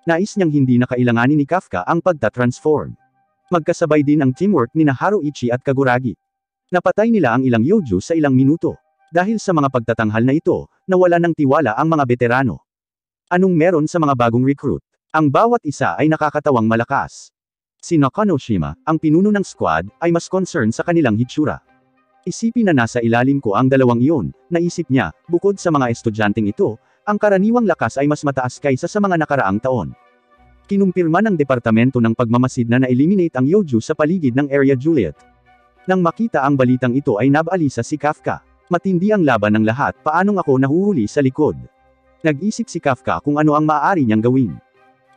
Nais niyang hindi na kailanganin ni Kafka ang pagta-transform. Magkasabay din ang teamwork ni Haruichi at Kaguragi. Napatay nila ang ilang Yoju sa ilang minuto. Dahil sa mga pagtatanghal na ito, nawala ng tiwala ang mga veterano. Anong meron sa mga bagong recruit? Ang bawat isa ay nakakatawang malakas. Si Nakanoshima, ang pinuno ng squad, ay mas concerned sa kanilang hitsura. Isipin na nasa ilalim ko ang dalawang iyon, naisip niya, bukod sa mga estudyanteng ito, ang karaniwang lakas ay mas mataas kaysa sa mga nakaraang taon. Kinumpirma ng Departamento ng Pagmamasid na na-eliminate ang Yoju sa paligid ng Area Juliet. Nang makita ang balitang ito ay nabalisa si Kafka. Matindi ang laban ng lahat, paanong ako nahuhuli sa likod? Nag-isip si Kafka kung ano ang maaari niyang gawin.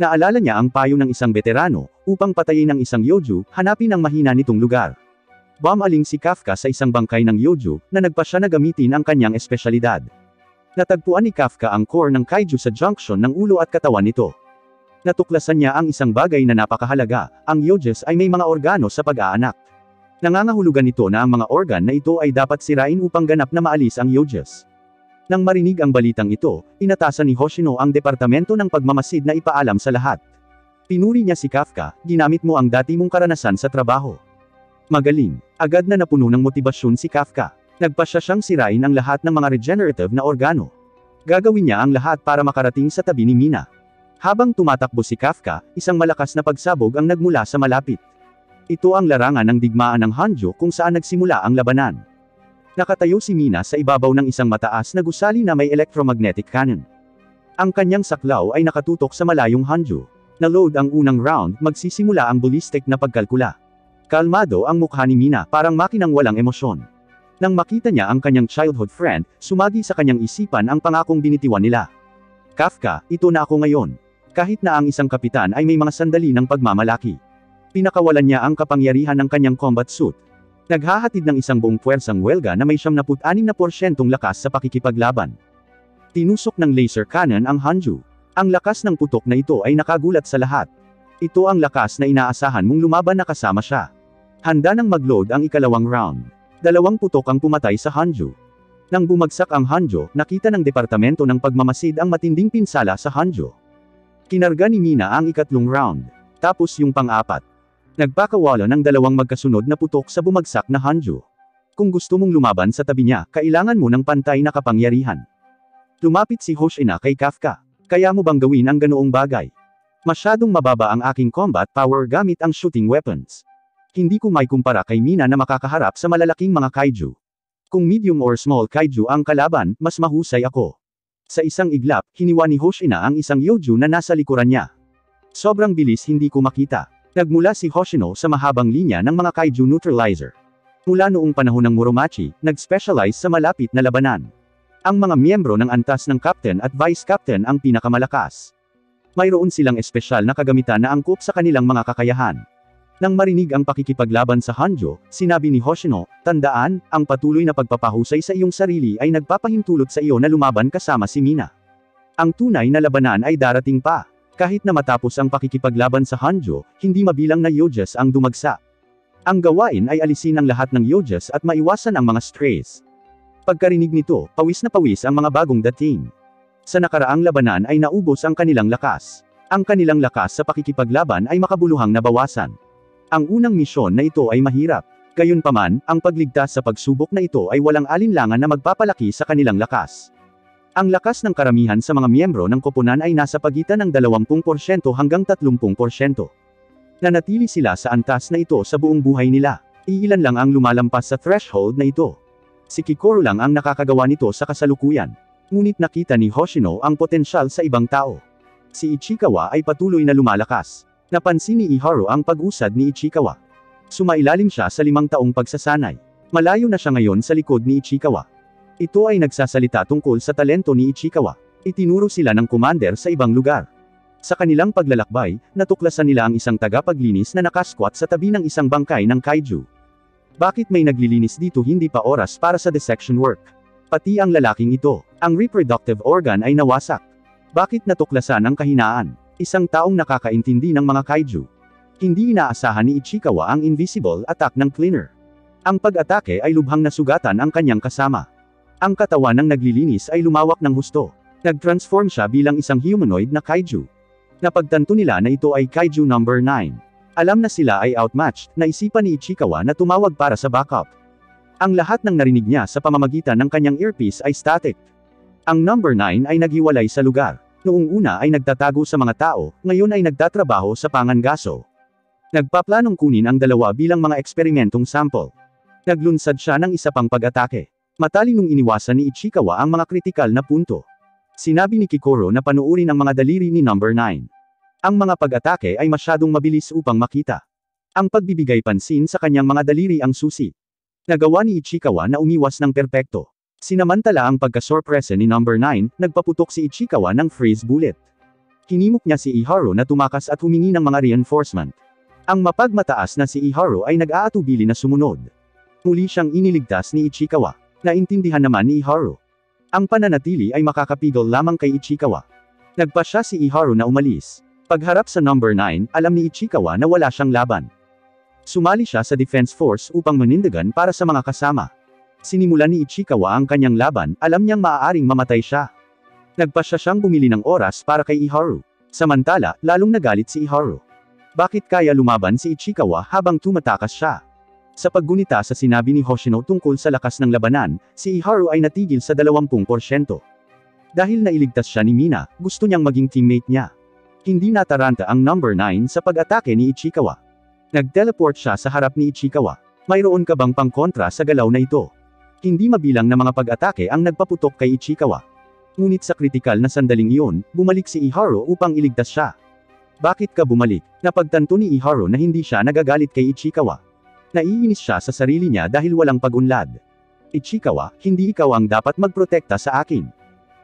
Naalala niya ang payo ng isang veterano, upang patayin ang isang Yoju, hanapin ang mahina nitong lugar. Bumaling si Kafka sa isang bangkay ng Yoju, na nagpasya na gamitin ang kanyang espesyalidad. Natagpuan ni Kafka ang core ng kaiju sa junction ng ulo at katawan nito. Natuklasan niya ang isang bagay na napakahalaga, ang Yojas ay may mga organo sa pag-aanak. Nangangahulugan nito na ang mga organ na ito ay dapat sirain upang ganap na maalis ang Yojas. Nang marinig ang balitang ito, inatasan ni Hoshino ang Departamento ng Pagmamasid na ipaalam sa lahat. Pinuri niya si Kafka, ginamit mo ang dati mong karanasan sa trabaho. Magaling. Agad na napuno ng motibasyon si Kafka. Nagpasya siyang sirain ang lahat ng mga regenerative na organo. Gagawin niya ang lahat para makarating sa tabi ni Mina. Habang tumatakbo si Kafka, isang malakas na pagsabog ang nagmula sa malapit. Ito ang larangan ng digmaan ng Hanjo kung saan nagsimula ang labanan. Nakatayo si Mina sa ibabaw ng isang mataas na gusali na may electromagnetic cannon. Ang kanyang saklaw ay nakatutok sa malayong Hanjo. Na-load ang unang round, magsisimula ang ballistic na pagkalkula. Kalmado ang mukha ni Mina, parang makinang walang emosyon. Nang makita niya ang kanyang childhood friend, sumagi sa kanyang isipan ang pangakong binitiwan nila. Kafka, ito na ako ngayon. Kahit na ang isang kapitan ay may mga sandali ng pagmamalaki. Pinakawalan niya ang kapangyarihan ng kanyang combat suit. Naghahatid ng isang buong puwersang welga na may 76% lakas sa pakikipaglaban. Tinusok ng laser cannon ang Hanju. Ang lakas ng putok na ito ay nakagulat sa lahat. Ito ang lakas na inaasahan mong lumaban na kasama siya. Handa nang mag-load ang ikalawang round. 2 putok ang pumatay sa Hanju. Nang bumagsak ang Hanjo, nakita ng Departamento ng Pagmamasid ang matinding pinsala sa Hanjo. Kinarga ni Mina ang ikatlong round. Tapos yung pang-apat. Nagpakawala ng 2 magkasunod na putok sa bumagsak na Hanjo. Kung gusto mong lumaban sa tabi niya, kailangan mo ng pantay na kapangyarihan. Lumapit si Hoshina kay Kafka. Kaya mo bang gawin ang ganoong bagay? Masyadong mababa ang aking combat power gamit ang shooting weapons. Hindi ko may kumpara kay Mina na makakaharap sa malalaking mga kaiju. Kung medium or small kaiju ang kalaban, mas mahusay ako. Sa isang iglap, hiniwa ni Hoshina ang isang Yoju na nasa likuran niya. Sobrang bilis hindi ko makita. Nagmula si Hoshino sa mahabang linya ng mga kaiju neutralizer. Mula noong panahon ng Muromachi, nag-specialize sa malapit na labanan. Ang mga miyembro ng antas ng captain at vice captain ang pinakamalakas. Mayroon silang espesyal na kagamitan na angkop sa kanilang mga kakayahan. Nang marinig ang pakikipaglaban sa Hanjo, sinabi ni Hoshino, tandaan, ang patuloy na pagpapahusay sa iyong sarili ay nagpapahintulot sa iyo na lumaban kasama si Mina. Ang tunay na labanan ay darating pa. Kahit na matapos ang pakikipaglaban sa Hanjo, hindi mabilang na Yojas ang dumagsa. Ang gawain ay alisin ang lahat ng Yojas at maiwasan ang mga strays. Pagkarinig nito, pawis na pawis ang mga bagong dating. Sa nakaraang labanan ay naubos ang kanilang lakas. Ang kanilang lakas sa pakikipaglaban ay makabuluhang nabawasan. Ang unang misyon na ito ay mahirap. Gayunpaman, ang pagligtas sa pagsubok na ito ay walang alinlangan na magpapalaki sa kanilang lakas. Ang lakas ng karamihan sa mga miyembro ng koponan ay nasa pagitan ng 20% hanggang 30%. Nanatili sila sa antas na ito sa buong buhay nila. Iilan lang ang lumalampas sa threshold na ito. Si Kikoru lang ang nakakagawa nito sa kasalukuyan. Ngunit nakita ni Hoshino ang potensyal sa ibang tao. Si Ichikawa ay patuloy na lumalakas. Napansin ni Iharu ang pag-usad ni Ichikawa. Sumailalim siya sa 5 taong pagsasanay. Malayo na siya ngayon sa likod ni Ichikawa. Ito ay nagsasalita tungkol sa talento ni Ichikawa. Itinuro sila ng commander sa ibang lugar. Sa kanilang paglalakbay, natuklasan nila ang isang tagapaglinis na nakasquat sa tabi ng isang bangkay ng kaiju. Bakit may naglilinis dito hindi pa oras para sa dissection work? Pati ang lalaking ito, ang reproductive organ ay nawasak. Bakit natuklasan ang kahinaan? Isang taong nakakaintindi ng mga kaiju. Hindi inaasahan ni Ichikawa ang invisible attack ng cleaner. Ang pag-atake ay lubhang nasugatan ang kanyang kasama. Ang katawan ng naglilinis ay lumawak ng husto. Nag-transform siya bilang isang humanoid na kaiju. Napagtanto nila na ito ay kaiju number 9. Alam na sila ay outmatched, naisipan ni Ichikawa na tumawag para sa backup. Ang lahat ng narinig niya sa pamamagitan ng kanyang earpiece ay static. Ang number 9 ay naghiwalay sa lugar. Noong una ay nagtatago sa mga tao, ngayon ay nagtatrabaho sa pangangaso. Nagpaplanong kunin ang dalawa bilang mga eksperimentong sample. Naglunsad siya ng isa pang pag-atake. Matalinong iniwasan ni Ichikawa ang mga kritikal na punto. Sinabi ni Kikoru na panuurin ang mga daliri ni number 9. Ang mga pag-atake ay masyadong mabilis upang makita. Ang pagbibigay pansin sa kanyang mga daliri ang susi. Nagawa ni Ichikawa na umiwas ng perpekto. Sinamantala ang pagkasorpresa ni number 9, nagpaputok si Ichikawa ng freeze bullet. Hinimok niya si Iharu na tumakas at humingi ng mga reinforcement. Ang mapagmataas na si Iharu ay nag-aatubili na sumunod. Muli siyang iniligtas ni Ichikawa. Naintindihan naman ni Iharu. Ang pananatili ay makakapigil lamang kay Ichikawa. Nagpa siya si Iharu na umalis. Pagharap sa number 9, alam ni Ichikawa na wala siyang laban. Sumali siya sa defense force upang manindigan para sa mga kasama. Sinimulan ni Ichikawa ang kanyang laban, alam niyang maaaring mamatay siya. Nagpasya siyang bumili ng oras para kay Iharu. Samantala, lalong nagalit si Iharu. Bakit kaya lumaban si Ichikawa habang tumatakas siya? Sa paggunita sa sinabi ni Hoshino tungkol sa lakas ng labanan, si Iharu ay natigil sa 20%. Dahil nailigtas siya ni Mina, gusto niyang maging teammate niya. Hindi nataranta ang number 9 sa pag-atake ni Ichikawa. Nag-teleport siya sa harap ni Ichikawa. Mayroon ka bang pangkontra sa galaw na ito? Hindi mabilang na mga pag-atake ang nagpaputok kay Ichikawa. Ngunit sa kritikal na sandaling iyon, bumalik si Iharu upang iligtas siya. Bakit ka bumalik? Napagtanto ni Iharu na hindi siya nagagalit kay Ichikawa. Naiinis siya sa sarili niya dahil walang pag-unlad. Ichikawa, hindi ikaw ang dapat magprotekta sa akin.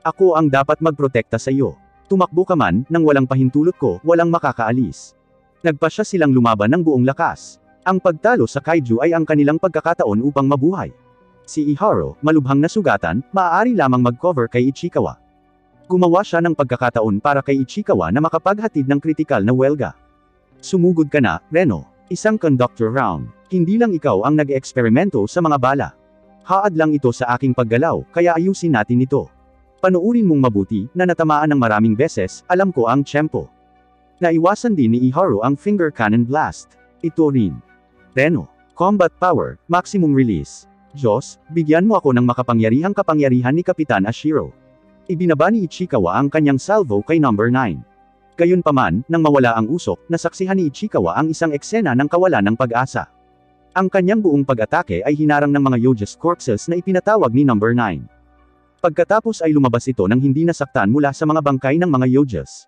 Ako ang dapat magprotekta sa iyo. Tumakbo ka man, nang walang pahintulot ko, walang makakaalis. Nagpasya silang lumaban ng buong lakas. Ang pagtalo sa kaiju ay ang kanilang pagkakataon upang mabuhay. Si Iharu, malubhang nasugatan, maaari lamang mag-cover kay Ichikawa. Gumawa siya ng pagkakataon para kay Ichikawa na makapaghatid ng kritikal na welga. Sumugod ka na, Reno. Isang conductor round. Hindi lang ikaw ang nag-eksperimento sa mga bala. Haad lang ito sa aking paggalaw, kaya ayusin natin ito. Panuurin mong mabuti, na natamaan ng maraming beses, alam ko ang tiyempo. Naiwasan din ni Iharu ang finger cannon blast. Ito rin. Reno. Combat power, maximum release. Diyos, bigyan mo ako ng makapangyarihang kapangyarihan ni Kapitan Ashiro. Ibinaba ni Ichikawa ang kanyang salvo kay number 9. Gayunpaman, nang mawala ang usok, nasaksihan ni Ichikawa ang isang eksena ng kawalan ng pag-asa. Ang kanyang buong pag-atake ay hinarang ng mga Yojas corpses na ipinatawag ni number 9. Pagkatapos ay lumabas ito nang hindi nasaktan mula sa mga bangkay ng mga Yojas.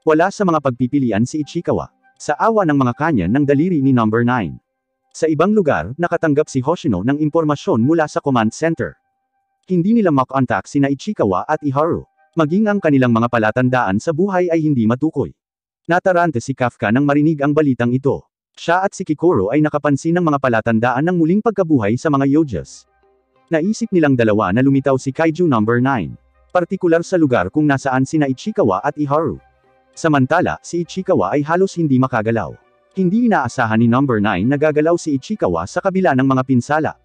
Wala sa mga pagpipilian si Ichikawa. Sa awa ng mga kanyan ng daliri ni number 9. Sa ibang lugar, nakatanggap si Hoshino ng impormasyon mula sa command center. Hindi nila makontak sina Ichikawa at Iharu. Maging ang kanilang mga palatandaan sa buhay ay hindi matukoy. Natarante si Kafka nang marinig ang balitang ito. Siya at si Kikoro ay nakapansin ng mga palatandaan ng muling pagkabuhay sa mga Yojas. Naisip nilang dalawa na lumitaw si Kaiju number 9. Partikular sa lugar kung nasaan sina Ichikawa at Iharu. Samantala, si Ichikawa ay halos hindi makagalaw. Hindi inaasahan ni number 9 na gagalaw si Ichikawa sa kabila ng mga pinsala.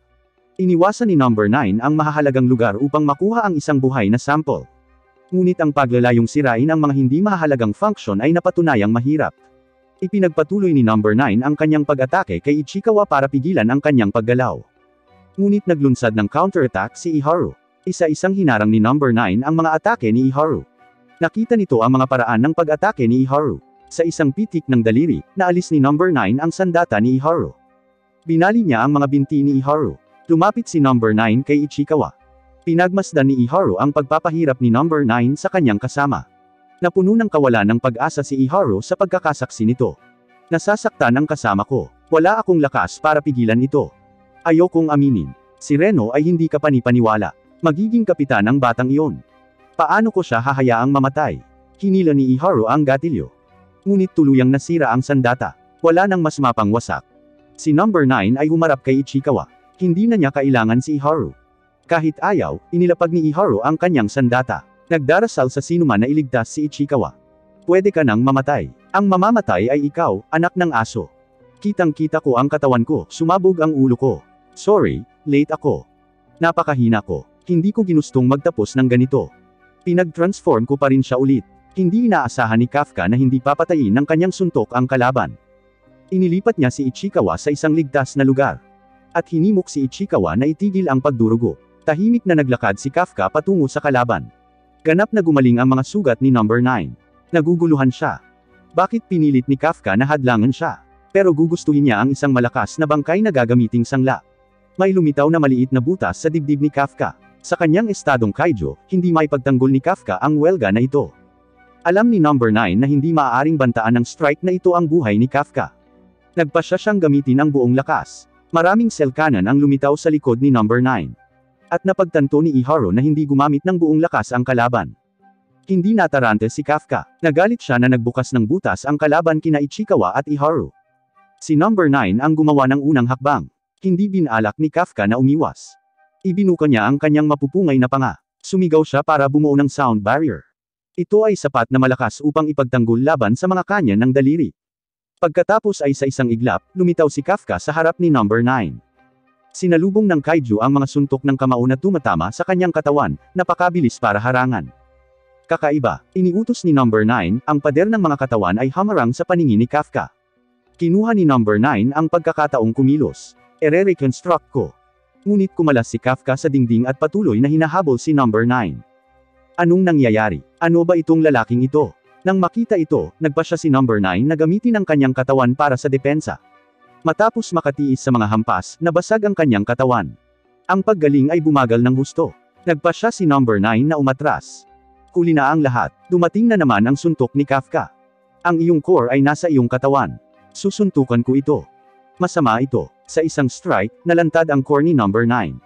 Iniwasan ni number 9 ang mahahalagang lugar upang makuha ang isang buhay na sample. Ngunit ang paglalayong sirain ang mga hindi mahahalagang function ay napatunayang mahirap. Ipinagpatuloy ni number 9 ang kanyang pag-atake kay Ichikawa para pigilan ang kanyang paggalaw. Ngunit naglunsad ng counter-attack si Iharu. Isa-isang hinarang ni number 9 ang mga atake ni Iharu. Nakita nito ang mga paraan ng pag-atake ni Iharu. Sa isang pitik ng daliri, naalis ni number 9 ang sandata ni Iharu. Binali niya ang mga binti ni Iharu. Lumapit si number 9 kay Ichikawa. Pinagmasdan ni Iharu ang pagpapahirap ni number 9 sa kanyang kasama. Napuno ng kawalan ng pag-asa si Iharu sa pagkakasaksi nito. Nasasaktan ang kasama ko. Wala akong lakas para pigilan ito. Ayokong aminin. Si Reno ay hindi ka panipaniwala. Magiging kapitan ang batang iyon. Paano ko siya hahayaang mamatay? Hinila ni Iharu ang gatilyo. Ngunit tuluyang nasira ang sandata. Wala nang mas mapang wasak. Si number 9 ay humarap kay Ichikawa. Hindi na niya kailangan si Iharu. Kahit ayaw, inilapag ni Iharu ang kanyang sandata. Nagdarasal sa sinuman na iligtas si Ichikawa. Pwede ka nang mamatay. Ang mamamatay ay ikaw, anak ng aso. Kitang-kita ko ang katawan ko, sumabog ang ulo ko. Sorry, late ako. Napakahina ko. Hindi ko ginustong magtapos ng ganito. Pinag-transform ko pa rin siya ulit. Hindi inaasahan ni Kafka na hindi papatayin ng kanyang suntok ang kalaban. Inilipat niya si Ichikawa sa isang ligtas na lugar. At hinimok si Ichikawa na itigil ang pagdurugo. Tahimik na naglakad si Kafka patungo sa kalaban. Ganap na gumaling ang mga sugat ni number 9. Naguguluhan siya. Bakit pinilit ni Kafka na hadlangan siya? Pero gugustuhin niya ang isang malakas na bangkay na gagamiting sangla. May lumitaw na maliit na butas sa dibdib ni Kafka. Sa kanyang estadong kaijo, hindi maipagtanggol ni Kafka ang welga na ito. Alam ni number 9 na hindi maaaring bantaan ng strike na ito ang buhay ni Kafka. Nagpasya siyang gamitin ang buong lakas. Maraming cell cannon ang lumitaw sa likod ni number 9. At napagtanto ni Iharu na hindi gumamit ng buong lakas ang kalaban. Hindi natarante si Kafka. Nagalit siya na nagbukas ng butas ang kalaban kina Ichikawa at Iharu. Si number 9 ang gumawa ng unang hakbang. Hindi binalak ni Kafka na umiwas. Ibinuka niya ang kanyang mapupungay na panga. Sumigaw siya para bumuo ng sound barrier. Ito ay sapat na malakas upang ipagtanggol laban sa mga kanya ng daliri. Pagkatapos ay sa isang iglap, lumitaw si Kafka sa harap ni number 9. Sinalubong ng kaiju ang mga suntok ng kamao na tumatama sa kanyang katawan, napakabilis para harangan. Kakaiba, iniutos ni number 9, ang pader ng mga katawan ay hamarang sa paningin ni Kafka. Kinuha ni number 9 ang pagkakataong kumilos. Ere-reconstruct ko. Ngunit kumalas si Kafka sa dingding at patuloy na hinahabol si number 9. Anong nangyayari? Ano ba itong lalaking ito? Nang makita ito, nagpasya si number 9 na gamitin ang kanyang katawan para sa depensa. Matapos makatiis sa mga hampas, nabasag ang kanyang katawan. Ang paggaling ay bumagal ng husto. Nagpasya si number 9 na umatras. Huli na ang lahat. Dumating na naman ang suntok ni Kafka. Ang iyong core ay nasa iyong katawan. Susuntukan ko ito. Masama ito. Sa isang strike, nalantad ang core ni number 9.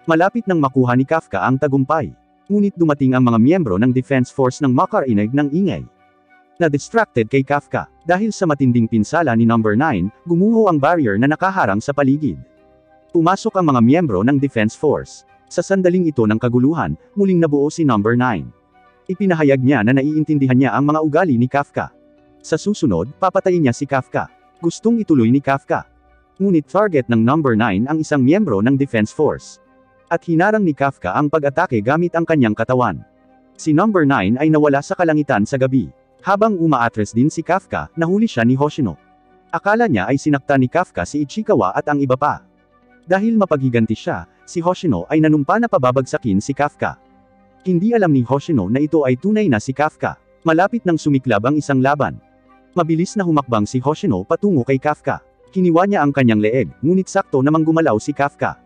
Malapit nang makuha ni Kafka ang tagumpay. Ngunit dumating ang mga miyembro ng defense force ng makarinig ng ingay. Na-distracted kay Kafka. Dahil sa matinding pinsala ni number 9, gumuho ang barrier na nakaharang sa paligid. Pumasok ang mga miyembro ng defense force. Sa sandaling ito ng kaguluhan, muling nabuo si number 9. Ipinahayag niya na naiintindihan niya ang mga ugali ni Kafka. Sa susunod, papatayin niya si Kafka. Gustong ituloy ni Kafka. Ngunit target ng number 9 ang isang miyembro ng defense force. At hinarang ni Kafka ang pag-atake gamit ang kanyang katawan. Si number 9 ay nawala sa kalangitan sa gabi. Habang umaatres din si Kafka, nahuli siya ni Hoshino. Akala niya ay sinaktan ni Kafka si Ichikawa at ang iba pa. Dahil mapaghiganti siya, si Hoshino ay nanumpa na pababagsakin si Kafka. Hindi alam ni Hoshino na ito ay tunay na si Kafka. Malapit nang sumiklab ang isang laban. Mabilis na humakbang si Hoshino patungo kay Kafka. Hiniwa niya ang kanyang leeg, ngunit sakto namang gumalaw si Kafka.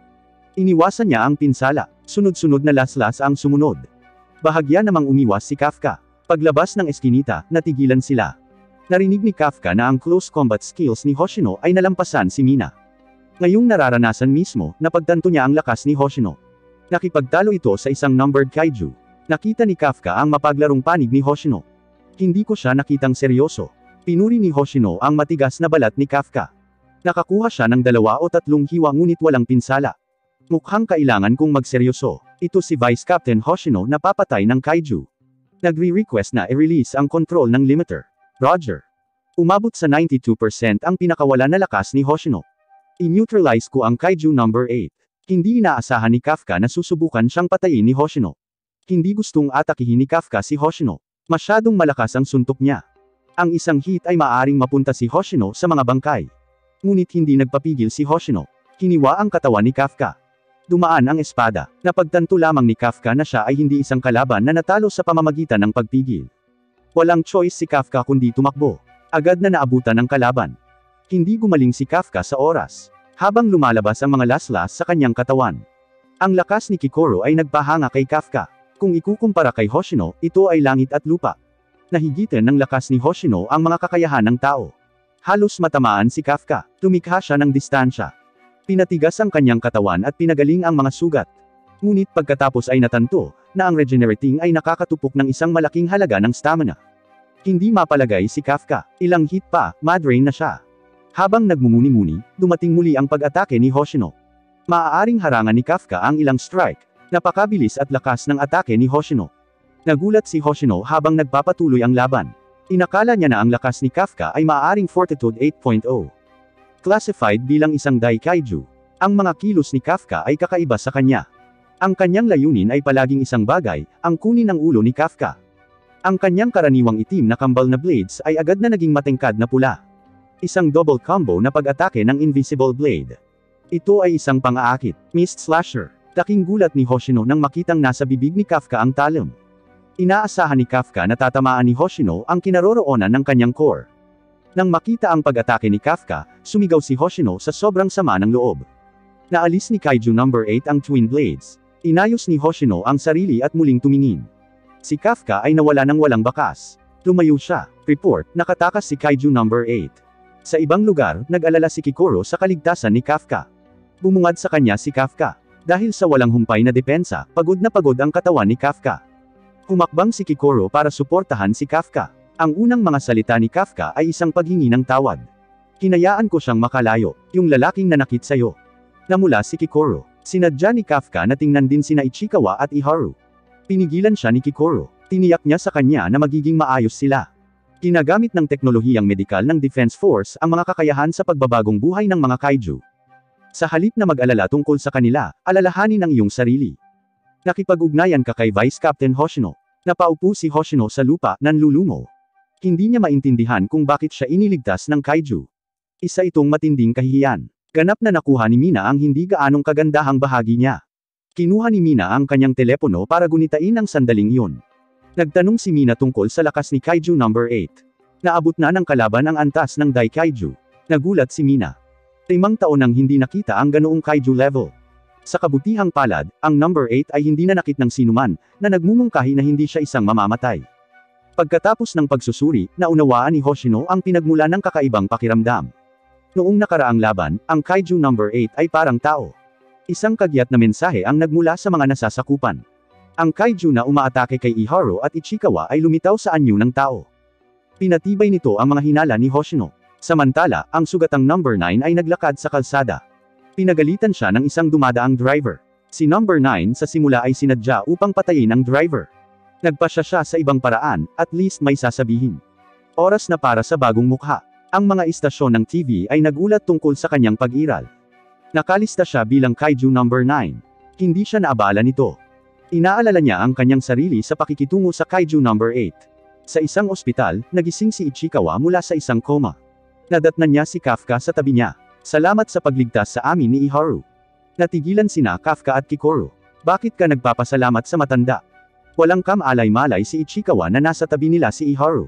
Iniwasan niya ang pinsala. Sunod-sunod na laslas ang sumunod. Bahagya namang umiwas si Kafka. Paglabas ng eskinita, natigilan sila. Narinig ni Kafka na ang close combat skills ni Hoshino ay nalampasan si Mina. Ngayong nararanasan mismo, napagtanto niya ang lakas ni Hoshino. Nakipagtalo ito sa isang numbered kaiju. Nakita ni Kafka ang mapaglarong panig ni Hoshino. Hindi ko siya nakitang seryoso. Pinuri ni Hoshino ang matigas na balat ni Kafka. Nakakuha siya ng 2 o 3 hiwa ngunit walang pinsala. Mukhang kailangan kong magseryoso. Ito si Vice Captain Hoshino na papatay ng kaiju. Nagre-request na i-release ang control ng limiter. Roger. Umabot sa 92% ang pinakawala na lakas ni Hoshino. I-neutralize ko ang kaiju number 8. Hindi inaasahan ni Kafka na susubukan siyang patayin ni Hoshino. Hindi gustong atakihin ni Kafka si Hoshino. Masyadong malakas ang suntok niya. Ang isang hit ay maaaring mapunta si Hoshino sa mga bangkay. Ngunit hindi nagpapigil si Hoshino. Hiniwa ang katawan ni Kafka. Dumaan ang espada. Napagtanto lamang ni Kafka na siya ay hindi isang kalaban na natalo sa pamamagitan ng pagpigil. Walang choice si Kafka kundi tumakbo. Agad na naabutan ng kalaban. Hindi gumaling si Kafka sa oras. Habang lumalabas ang mga laslas sa kanyang katawan. Ang lakas ni Kikoro ay nagpahanga kay Kafka. Kung ikukumpara kay Hoshino, ito ay langit at lupa. Nahigitan ng lakas ni Hoshino ang mga kakayahan ng tao. Halos matamaan si Kafka. Lumikha siya ng distansya. Pinatigas ang kanyang katawan at pinagaling ang mga sugat. Ngunit pagkatapos ay natanto, na ang regenerating ay nakakatupok ng isang malaking halaga ng stamina. Hindi mapalagay si Kafka. Ilang hit pa, madrain na siya. Habang nagmumuni-muni, dumating muli ang pag-atake ni Hoshino. Maaaring harangan ni Kafka ang ilang strike. Napakabilis at lakas ng atake ni Hoshino. Nagulat si Hoshino habang nagpapatuloy ang laban. Inakala niya na ang lakas ni Kafka ay maaaring Fortitude 8.0. Classified bilang isang Daikaiju. Ang mga kilos ni Kafka ay kakaiba sa kanya. Ang kanyang layunin ay palaging isang bagay, ang kunin ang ulo ni Kafka. Ang kanyang karaniwang itim na kambal na blades ay agad na naging matengkad na pula. Isang double combo na pag-atake ng Invisible Blade. Ito ay isang pang-aakit, Mist Slasher. Laking gulat ni Hoshino nang makitang nasa bibig ni Kafka ang talon. Inaasahan ni Kafka na tatamaan ni Hoshino ang kinaroroonan ng kanyang core. Nang makita ang pag-atake ni Kafka, sumigaw si Hoshino sa sobrang sama ng loob. Naalis ni Kaiju number 8 ang Twin Blades. Inayos ni Hoshino ang sarili at muling tumingin. Si Kafka ay nawala ng walang bakas. Lumayo siya. Report, nakatakas si Kaiju number 8. Sa ibang lugar, nag-alala si Kikoro sa kaligtasan ni Kafka. Bumungad sa kanya si Kafka. Dahil sa walang humpay na depensa, pagod na pagod ang katawan ni Kafka. Humakbang si Kikoro para suportahan si Kafka. Ang unang mga salita ni Kafka ay isang paghingi ng tawad. Hinayaan ko siyang makalayo, yung lalaking nanakit sayo. Namula si Kikoro. Sinadya ni Kafka na tingnan din sina Ichikawa at Iharu. Pinigilan siya ni Kikoro. Tiniyak niya sa kanya na magiging maayos sila. Ginagamit ng teknolohiyang medikal ng Defense Force ang mga kakayahan sa pagbabagong buhay ng mga kaiju. Sa halip na mag-alala tungkol sa kanila, alalahanin ang iyong sarili. Nakipag-ugnayan ka kay Vice Captain Hoshino. Napaupo si Hoshino sa lupa, nanlulumo. Hindi niya maintindihan kung bakit siya iniligtas ng kaiju. Isa itong matinding kahihiyan. Ganap na nakuha ni Mina ang hindi gaanong kagandahang bahagi niya. Kinuha ni Mina ang kanyang telepono para gunitain ang sandaling iyon. Nagtanong si Mina tungkol sa lakas ni Kaiju number 8. Naabot na ng kalaban ang antas ng Daikaiju. Nagulat si Mina. 5 taon nang hindi nakita ang ganoong kaiju level. Sa kabutihang palad, ang number 8 ay hindi nanakit ng sinuman, na nagmumungkahi na hindi siya isang mamamatay. Pagkatapos ng pagsusuri, naunawaan ni Hoshino ang pinagmula ng kakaibang pakiramdam. Noong nakaraang laban, ang kaiju number 8 ay parang tao. Isang kagyat na mensahe ang nagmula sa mga nasasakupan. Ang kaiju na umaatake kay Iharu at Ichikawa ay lumitaw sa anyo ng tao. Pinatibay nito ang mga hinala ni Hoshino. Samantala, ang sugatang number 9 ay naglakad sa kalsada. Pinagalitan siya ng isang dumadaang driver. Si number 9 sa simula ay sinadya upang patayin ang driver. Nagpasya siya sa ibang paraan, at least may sasabihin. Oras na para sa bagong mukha. Ang mga istasyon ng TV ay nagulat tungkol sa kanyang pag-iral. Nakalista siya bilang kaiju number 9. Hindi siya naabala nito. Inaalala niya ang kanyang sarili sa pakikitungo sa kaiju number 8. Sa isang ospital, nagising si Ichikawa mula sa isang coma. Nadatnan niya si Kafka sa tabi niya. Salamat sa pagligtas sa amin ni Iharu. Natigilan sina Kafka at Kikoro. Bakit ka nagpapasalamat sa matanda? Walang kam-alay-malay si Ichikawa na nasa tabi nila si Iharu.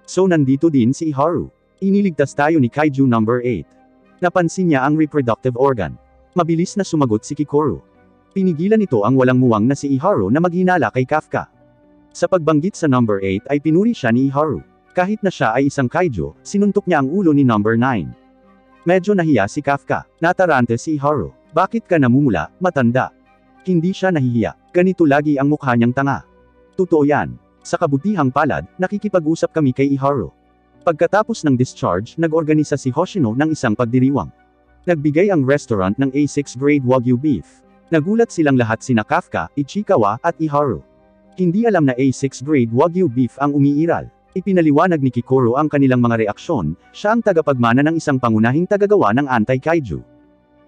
So nandito din si Iharu. Iniligtas tayo ni Kaiju number 8. Napansin niya ang reproductive organ. Mabilis na sumagot si Kikoro. Pinigilan nito ang walang muwang na si Iharu na maghinala kay Kafka. Sa pagbanggit sa number 8 ay pinuri siya ni Iharu. Kahit na siya ay isang kaiju, sinuntok niya ang ulo ni number 9. Medyo nahiya si Kafka. Natarante si Iharu. Bakit ka namumula, matanda? Hindi siya nahihiya. Ganito lagi ang mukha niyang tanga. Totoo yan. Sa kabutihang palad, nakikipag-usap kami kay Iharu. Pagkatapos ng discharge, nag-organisa si Hoshino ng isang pagdiriwang. Nagbigay ang restaurant ng A6 grade Wagyu beef. Nagulat silang lahat sina Kafka, Ichikawa, at Iharu. Hindi alam na A6 grade Wagyu beef ang umiiral. Ipinaliwanag ni Kikoro ang kanilang mga reaksyon, siya ang tagapagmana ng isang pangunahing tagagawa ng anti-kaiju.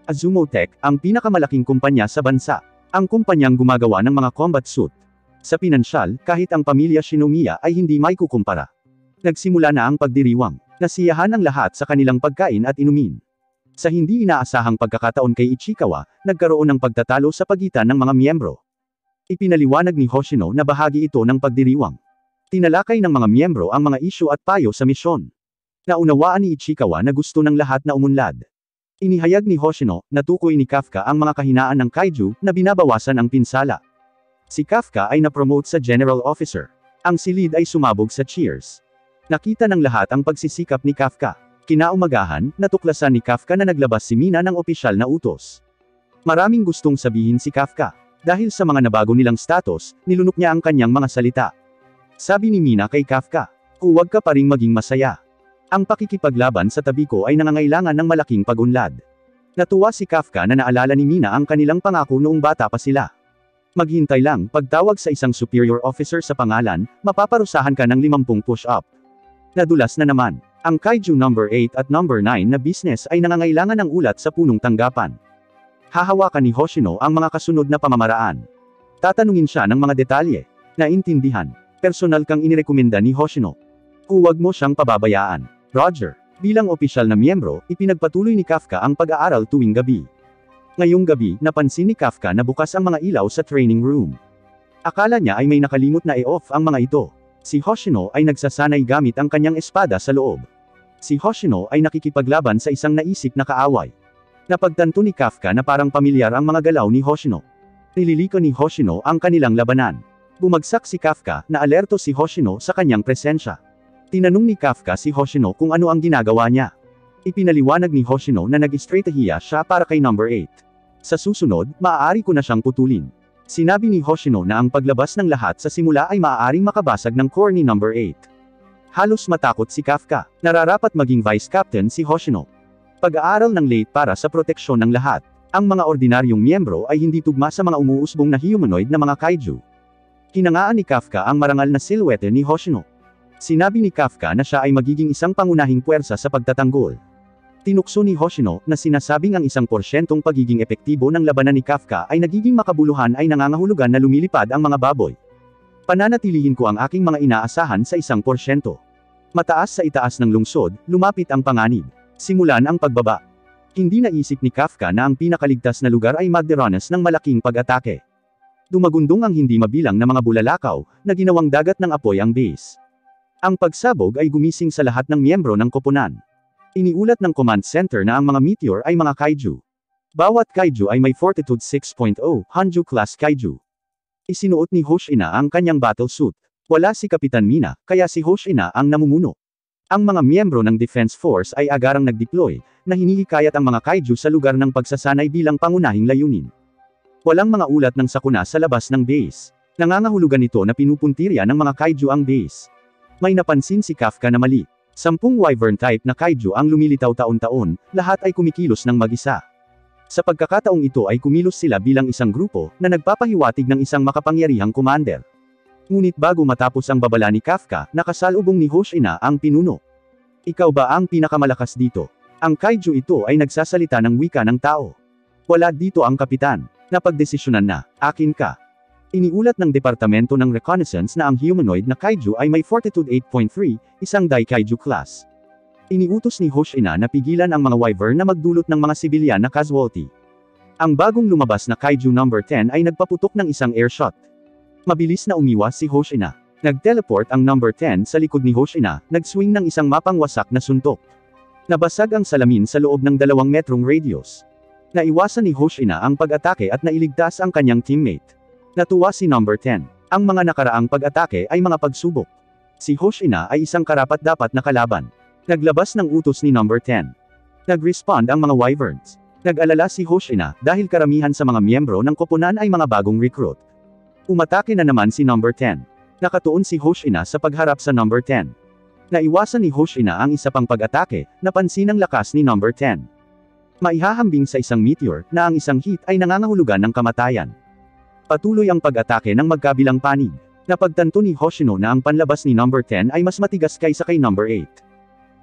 Azumo Tech, ang pinakamalaking kumpanya sa bansa. Ang kumpanyang gumagawa ng mga combat suit. Sa pinansyal, kahit ang pamilya Shinomiya ay hindi maikukumpara. Nagsimula na ang pagdiriwang. Nasiyahan ang lahat sa kanilang pagkain at inumin. Sa hindi inaasahang pagkakataon kay Ichikawa, nagkaroon ng pagtatalo sa pagitan ng mga miyembro. Ipinaliwanag ni Hoshino na bahagi ito ng pagdiriwang. Tinalakay ng mga miyembro ang mga isyu at payo sa misyon. Naunawaan ni Ichikawa na gusto ng lahat na umunlad. Inihayag ni Hoshino, na tukoy ni Kafka ang mga kahinaan ng kaiju, na binabawasan ang pinsala. Si Kafka ay na-promote sa General Officer. Ang silid ay sumabog sa cheers. Nakita ng lahat ang pagsisikap ni Kafka. Kinaumagahan, natuklasan ni Kafka na naglabas si Mina ng opisyal na utos. Maraming gustong sabihin si Kafka. Dahil sa mga nabago nilang status, nilunok niya ang kanyang mga salita. Sabi ni Mina kay Kafka, huwag ka pa ring maging masaya. Ang pakikipaglaban sa tabi ko ay nangangailangan ng malaking pag-unlad. Natuwa si Kafka na naalala ni Mina ang kanilang pangako noong bata pa sila. Maghintay lang, pagtawag sa isang superior officer sa pangalan, mapaparusahan ka ng 50 push-up. Nadulas na naman. Ang Kaiju number 8 at number 9 na business ay nangangailangan ng ulat sa punong tanggapan. Hahawakan ni Hoshino ang mga kasunod na pamamaraan. Tatanungin siya ng mga detalye. Naintindihan. Personal kang inirekomenda ni Hoshino. Huwag mo siyang pababayaan. Roger. Bilang opisyal na miyembro, ipinagpatuloy ni Kafka ang pag-aaral tuwing gabi. Ngayong gabi, napansin ni Kafka na bukas ang mga ilaw sa training room. Akala niya ay may nakalimot na i-off ang mga ito. Si Hoshino ay nagsasanay gamit ang kanyang espada sa loob. Si Hoshino ay nakikipaglaban sa isang naisip na kaaway. Napagtanto ni Kafka na parang pamilyar ang mga galaw ni Hoshino. Nililiko ni Hoshino ang kanilang labanan. Bumagsak si Kafka, na alerto si Hoshino sa kanyang presensya. Tinanong ni Kafka si Hoshino kung ano ang ginagawa niya. Ipinaliwanag ni Hoshino na nag-estratehiya siya para kay number 8. Sa susunod, maaari ko na siyang putulin. Sinabi ni Hoshino na ang paglabas ng lahat sa simula ay maaaring makabasag ng core ni number 8. Halos matakot si Kafka. Nararapat maging vice captain si Hoshino. Pag-aaral ng late para sa proteksyon ng lahat. Ang mga ordinaryong miyembro ay hindi tugma sa mga umuusbong na humanoid na mga kaiju. Hinangaan ni Kafka ang marangal na silhouette ni Hoshino. Sinabi ni Kafka na siya ay magiging isang pangunahing puwersa sa pagtatanggol. Tinukso ni Hoshino na sinasabing ang 1% pagiging epektibo ng labanan ni Kafka ay nagiging makabuluhan ay nangangahulugan na lumilipad ang mga baboy. Pananatilihin ko ang aking mga inaasahan sa 1%. Mataas sa itaas ng lungsod, lumapit ang panganib. Simulan ang pagbaba. Hindi naisip ni Kafka na ang pinakaligtas na lugar ay magdaranas ng malaking pag-atake. Dumagundong ang hindi mabilang na mga bulalakaw, na ginawang dagat ng apoy ang base. Ang pagsabog ay gumising sa lahat ng miyembro ng koponan. Iniulat ng command center na ang mga meteor ay mga kaiju. Bawat kaiju ay may Fortitude 6.0, Hanju class kaiju. Isinuot ni Hoshina ang kanyang battle suit. Wala si Kapitan Mina, kaya si Hoshina ang namumuno. Ang mga miyembro ng Defense Force ay agarang nag-deploy, na hinihikayat ang mga kaiju sa lugar ng pagsasanay bilang pangunahing layunin. Walang mga ulat ng sakuna sa labas ng base. Nangangahulugan ito na pinupuntirya ng mga kaiju ang base. May napansin si Kafka na mali. 10 wyvern type na kaiju ang lumilitaw taon-taon, lahat ay kumikilos ng mag-isa. Sa pagkakataong ito ay kumilos sila bilang isang grupo, na nagpapahiwatig ng isang makapangyarihang commander. Ngunit bago matapos ang babala ni Kafka, nakasalubong ni Hoshina ang pinuno. Ikaw ba ang pinakamalakas dito? Ang kaiju ito ay nagsasalita ng wika ng tao. Wala dito ang kapitan. Napagdesisyonan na, akin ka. Iniulat ng Departamento ng Reconnaissance na ang humanoid na kaiju ay may Fortitude 8.3, isang Daikaiju class. Iniutos ni Hoshina na pigilan ang mga wyvern na magdulot ng mga sibilyan na casualty. Ang bagong lumabas na kaiju number 10 ay nagpaputok ng isang airshot. Mabilis na umiwas si Hoshina. Nag-teleport ang number 10 sa likod ni Hoshina, nag-swing ng isang mapangwasak na suntok. Nabasag ang salamin sa loob ng 2 metrong radius. Naiwasan ni Hoshina ang pag-atake at nailigtas ang kanyang teammate. Natuwa si number 10. Ang mga nakaraang pag-atake ay mga pagsubok. Si Hoshina ay isang karapat-dapat na kalaban. Naglabas ng utos ni number 10. Nag-respond ang mga wyverns. Nag-alala si Hoshina dahil karamihan sa mga miyembro ng koponan ay mga bagong recruit. Umatake na naman si number 10. Nakatuon si Hoshina sa pagharap sa number 10. Naiwasan ni Hoshina ang isa pang pag-atake, napansin ang lakas ni number 10. Maihahambing sa isang meteor, na ang isang hit ay nangangahulugan ng kamatayan. Patuloy ang pag-atake ng magkabilang panig. Napagtanto ni Hoshino na ang panlabas ni number 10 ay mas matigas kaysa kay number 8.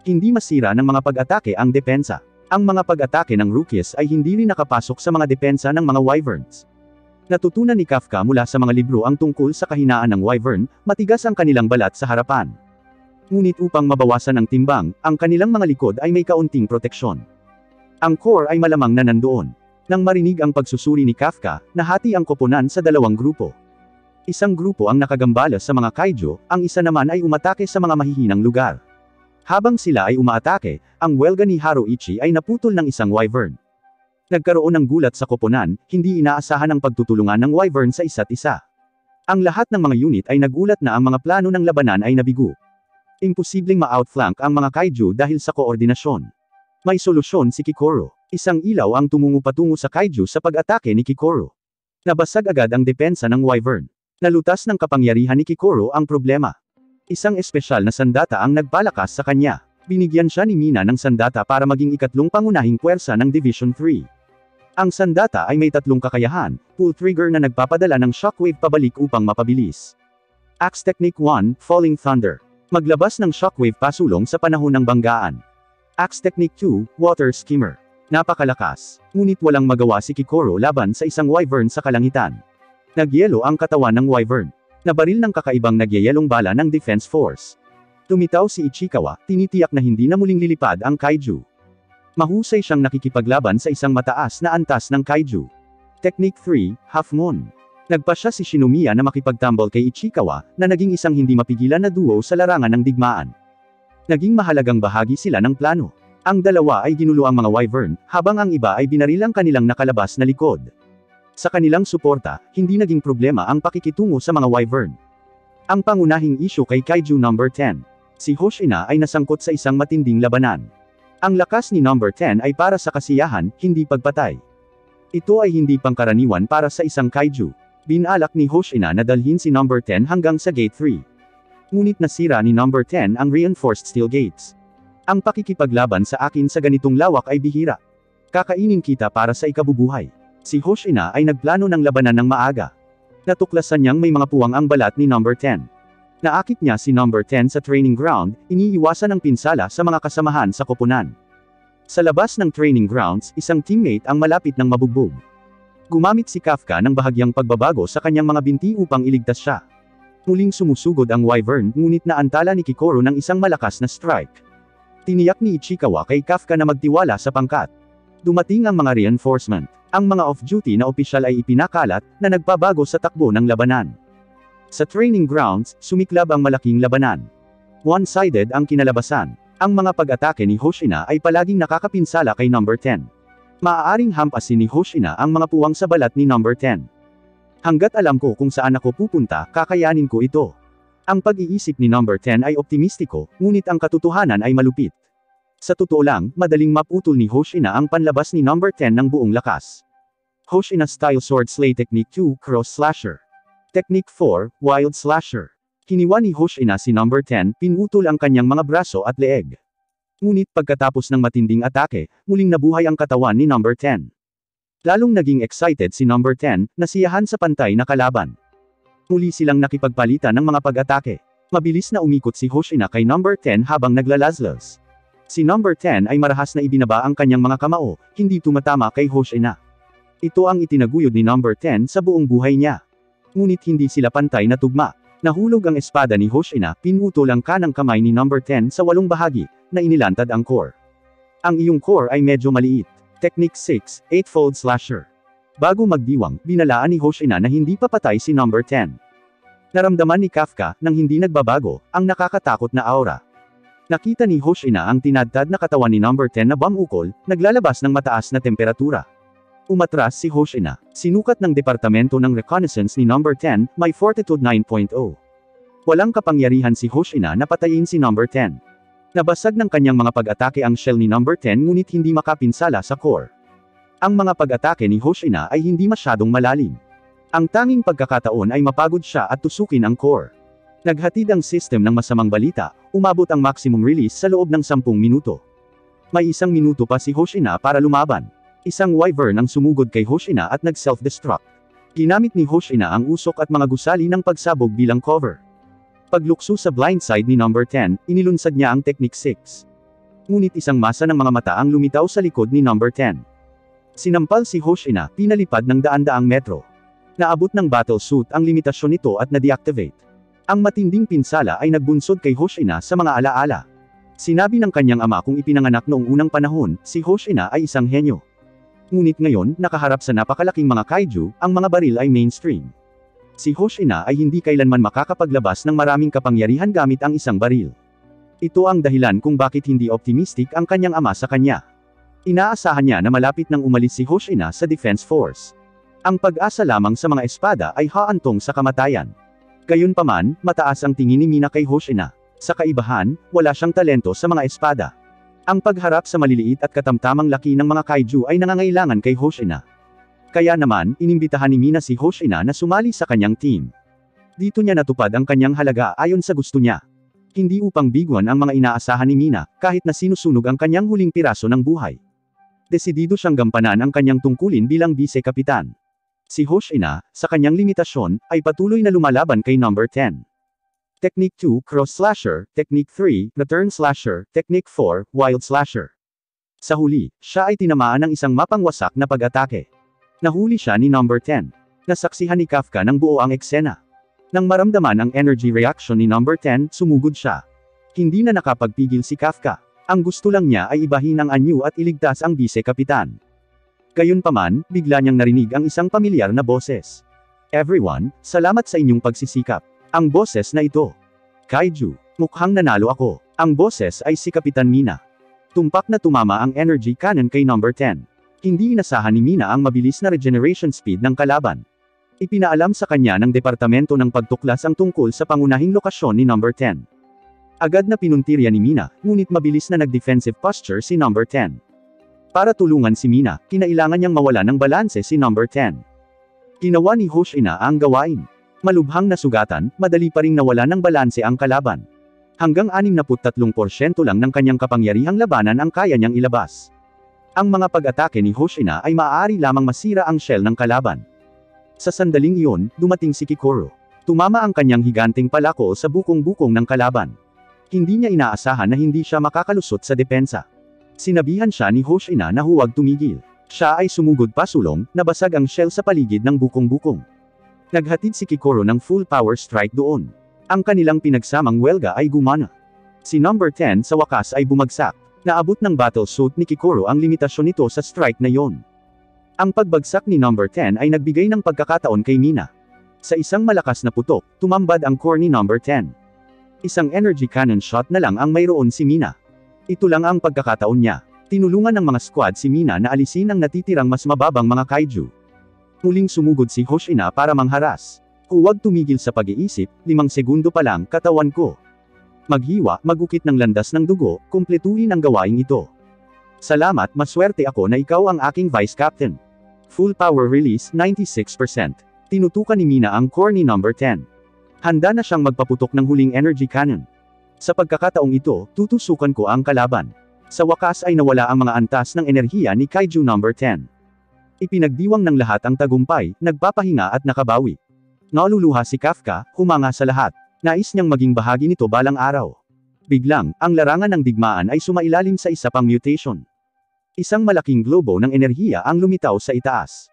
Hindi masira ng mga pag-atake ang depensa. Ang mga pag-atake ng rookies ay hindi rin nakapasok sa mga depensa ng mga wyverns. Natutunan ni Kafka mula sa mga libro ang tungkol sa kahinaan ng wyvern, matigas ang kanilang balat sa harapan. Ngunit upang mabawasan ang timbang, ang kanilang mga likod ay may kaunting proteksyon. Ang core ay malamang na nandoon. Nang marinig ang pagsusuri ni Kafka, nahati ang koponan sa dalawang grupo. Isang grupo ang nakagambala sa mga kaiju, ang isa naman ay umatake sa mga mahihinang lugar. Habang sila ay umaatake, ang welga ni Haruichi ay naputol ng isang wyvern. Nagkaroon ng gulat sa koponan, hindi inaasahan ang pagtutulungan ng wyvern sa isa't isa. Ang lahat ng mga unit ay nagulat na ang mga plano ng labanan ay nabigo. Imposibleng ma-outflank ang mga kaiju dahil sa koordinasyon. May solusyon si Kikoro. Isang ilaw ang tumungo patungo sa kaiju sa pag-atake ni Kikoro. Nabasag agad ang depensa ng wyvern. Nalutas ng kapangyarihan ni Kikoro ang problema. Isang espesyal na sandata ang nagpalakas sa kanya. Binigyan siya ni Mina ng sandata para maging ikatlong pangunahing puwersa ng Division 3. Ang sandata ay may tatlong kakayahan, pull trigger na nagpapadala ng shockwave pabalik upang mapabilis. Axe Technique 1, Falling Thunder. Maglabas ng shockwave pasulong sa panahon ng banggaan. Axe Technique 2, Water Skimmer. Napakalakas. Ngunit walang magawa si Kikoro laban sa isang wyvern sa kalangitan. Nagyelo ang katawan ng wyvern. Nabaril ng kakaibang nagyayelong bala ng Defense Force. Tumitaw si Ichikawa, tinitiyak na hindi na muling lilipad ang kaiju. Mahusay siyang nakikipaglaban sa isang mataas na antas ng kaiju. Technique 3, Half Moon. Nagpasya si Shinomiya na makipagtambol kay Ichikawa, na naging isang hindi mapigilan na duo sa larangan ng digmaan. Naging mahalagang bahagi sila ng plano. Ang dalawa ay ginulo ang mga wyvern, habang ang iba ay binaril ang kanilang nakalabas na likod. Sa kanilang suporta, hindi naging problema ang pakikitungo sa mga wyvern. Ang pangunahing isyu kay Kaiju number 10. Si Hoshina ay nasangkot sa isang matinding labanan. Ang lakas ni number 10 ay para sa kasiyahan, hindi pagpatay. Ito ay hindi pangkaraniwan para sa isang kaiju. Binalak ni Hoshina na dalhin si number 10 hanggang sa gate 3. Ngunit nasira ni number 10 ang reinforced steel gates. Ang pakikipaglaban sa akin sa ganitong lawak ay bihira. Kakainin kita para sa ikabubuhay. Si Hoshina ay nagplano ng labanan ng maaga. Natuklasan niyang may mga puwang ang balat ni number 10. Naakit niya si number 10 sa training ground, iniiwasan ang pinsala sa mga kasamahan sa koponan. Sa labas ng training grounds, isang teammate ang malapit ng mabugbog. Gumamit si Kafka ng bahagyang pagbabago sa kanyang mga binti upang iligtas siya. Muling sumusugod ang wyvern, ngunit naantala ni Kikoro ng isang malakas na strike. Tiniyak ni Ichikawa kay Kafka na magtiwala sa pangkat. Dumating ang mga reinforcement. Ang mga off-duty na opisyal ay ipinakalat, na nagpabago sa takbo ng labanan. Sa training grounds, sumiklab ang malaking labanan. One-sided ang kinalabasan. Ang mga pag-atake ni Hoshina ay palaging nakakapinsala kay number 10. Maaaring hampasin ni Hoshina ang mga puwang sa balat ni number 10. Hanggat alam ko kung saan ako pupunta, kakayanin ko ito. Ang pag-iisip ni number 10 ay optimistiko, ngunit ang katotohanan ay malupit. Sa totoo lang, madaling maputol ni Hoshina ang panlabas ni number 10 ng buong lakas. Hoshina Style Sword Slay Technique 2, Cross Slasher. Technique 4, Wild Slasher. Hiniwa ni Hoshina si number 10, pinutol ang kanyang mga braso at leeg. Ngunit pagkatapos ng matinding atake, muling nabuhay ang katawan ni number 10. Lalong naging excited si number 10, nasiyahan sa pantay na kalaban. Muli silang nakipagpalitan ng mga pag-atake. Mabilis na umikot si Hoshina kay number 10 habang naglalazlas. Si number 10 ay marahas na ibinaba ang kanyang mga kamao, hindi tumatama kay Hoshina. Ito ang itinaguyod ni number 10 sa buong buhay niya. Ngunit hindi sila pantay na tugma. Nahulog ang espada ni Hoshina, pinutol ang kanang kamay ni number 10 sa 8 bahagi, na inilantad ang core. Ang iyong core ay medyo maliit. Technique 6, Eightfold Slasher. Bago magdiwang, binalaan ni Hoshina na hindi papatay si number 10. Naramdaman ni Kafka, nang hindi nagbabago, ang nakakatakot na aura. Nakita ni Hoshina ang tinadtad na katawan ni number 10 na bumukol, naglalabas ng mataas na temperatura. Umatras si Hoshina. Sinukat ng Departamento ng Reconnaissance ni number 10, may Fortitude 9.0. Walang kapangyarihan si Hoshina na patayin si number 10. Nabasag ng kanyang mga pag-atake ang shell ni number 10 ngunit hindi makapinsala sa core. Ang mga pag-atake ni Hoshina ay hindi masyadong malalim. Ang tanging pagkakataon ay mapagod siya at tusukin ang core. Naghatid ang system ng masamang balita, umabot ang maximum release sa loob ng 10 minuto. May 1 minuto pa si Hoshina para lumaban. Isang wyvern ang sumugod kay Hoshina at nag-self-destruct. Ginamit ni Hoshina ang usok at mga gusali ng pagsabog bilang cover. Paglukso sa blindside ni number 10, inilunsad niya ang Technique 6. Ngunit isang masa ng mga mata ang lumitaw sa likod ni number 10. Sinampal si Hoshina, pinalipad ng daan-daang metro. Naabot ng battle suit ang limitasyon nito at na-deactivate. Ang matinding pinsala ay nagbunsod kay Hoshina sa mga alaala. Sinabi ng kanyang ama kung ipinanganak noong unang panahon, si Hoshina ay isang henyo. Ngunit ngayon, nakaharap sa napakalaking mga kaiju, ang mga baril ay mainstream. Si Hoshina ay hindi kailanman makakapaglabas ng maraming kapangyarihan gamit ang isang baril. Ito ang dahilan kung bakit hindi optimistic ang kanyang ama sa kanya. Inaasahan niya na malapit nang umalis si Hoshina sa Defense Force. Ang pag-asa lamang sa mga espada ay haantong sa kamatayan. Gayunpaman, mataas ang tingin ni Mina kay Hoshina. Sa kaibahan, wala siyang talento sa mga espada. Ang pagharap sa maliliit at katamtamang laki ng mga kaiju ay nangangailangan kay Hoshina. Kaya naman, inimbitahan ni Mina si Hoshina na sumali sa kanyang team. Dito niya natupad ang kanyang halaga ayon sa gusto niya. Hindi upang biguan ang mga inaasahan ni Mina, kahit na sinusunog ang kanyang huling piraso ng buhay. Desidido siyang gampanan ang kanyang tungkulin bilang bise-kapitan. Si Hoshina, sa kanyang limitasyon, ay patuloy na lumalaban kay number 10. Technique 2, Cross Slasher, Technique 3, Return Slasher, Technique 4, Wild Slasher. Sa huli, siya ay tinamaan ng isang mapangwasak na pag-atake. Nahuli siya ni number 10. Nasaksihan ni Kafka ng buo ang eksena. Nang maramdaman ang energy reaction ni number 10, sumugod siya. Hindi na nakapagpigil si Kafka. Ang gusto lang niya ay ibahin ang anyo at iligtas ang bise-kapitan. Gayunpaman, bigla niyang narinig ang isang pamilyar na boses. Everyone, salamat sa inyong pagsisikap. Ang boses na ito. Kaiju, mukhang nanalo ako. Ang boses ay si Kapitan Mina. Tumpak na tumama ang energy cannon kay number 10. Hindi inasahan ni Mina ang mabilis na regeneration speed ng kalaban. Ipinaalam sa kanya ng Departamento ng Pagtuklas ang tungkol sa pangunahing lokasyon ni number 10. Agad na pinuntirya ni Mina, ngunit mabilis na nag-defensive posture si number 10. Para tulungan si Mina, kinailangan niyang mawala ng balanse si number 10. Ginawa ni Hoshina ang gawain. Malubhang nasugatan, madali pa ring nawala ng balanse ang kalaban. Hanggang 63% lang ng kanyang kapangyarihang labanan ang kaya niyang ilabas. Ang mga pag-atake ni Hoshina ay maaari lamang masira ang shell ng kalaban. Sa sandaling iyon, dumating si Kikoro. Tumama ang kanyang higanting palako sa bukong-bukong ng kalaban. Hindi niya inaasahan na hindi siya makakalusot sa depensa. Sinabihan siya ni Hoshina na huwag tumigil. Siya ay sumugod pasulong, nabasag ang shell sa paligid ng bukong-bukong. Naghatid si Kikoro ng full power strike doon. Ang kanilang pinagsamang welga ay gumana. Si number 10 sa wakas ay bumagsak. Naabot ng battle suit ni Kikoro ang limitasyon nito sa strike na yon. Ang pagbagsak ni number 10 ay nagbigay ng pagkakataon kay Mina. Sa isang malakas na putok, tumambad ang core ni number 10. Isang energy cannon shot na lang ang mayroon si Mina. Ito lang ang pagkakataon niya. Tinulungan ng mga squad si Mina na alisin ang natitirang mas mababang mga kaiju. Muling sumugod si Hoshina para mangharas. Huwag tumigil sa pag-iisip, 5 segundo pa lang, katawan ko. Maghiwa, magukit ng landas ng dugo, kumpletuhin ang gawaing ito. Salamat, maswerte ako na ikaw ang aking vice captain. Full power release, 96%. Tinutukan ni Mina ang core ni number 10. Handa na siyang magpaputok ng huling energy cannon. Sa pagkakataong ito, tutusukan ko ang kalaban. Sa wakas ay nawala ang mga antas ng enerhiya ni Kaiju number 10. Ipinagdiwang ng lahat ang tagumpay, nagpapahinga at nakabawi. Naluluha si Kafka, humanga sa lahat. Nais niyang maging bahagi nito balang araw. Biglang, ang larangan ng digmaan ay sumailalim sa isa pang mutation. Isang malaking globo ng enerhiya ang lumitaw sa itaas.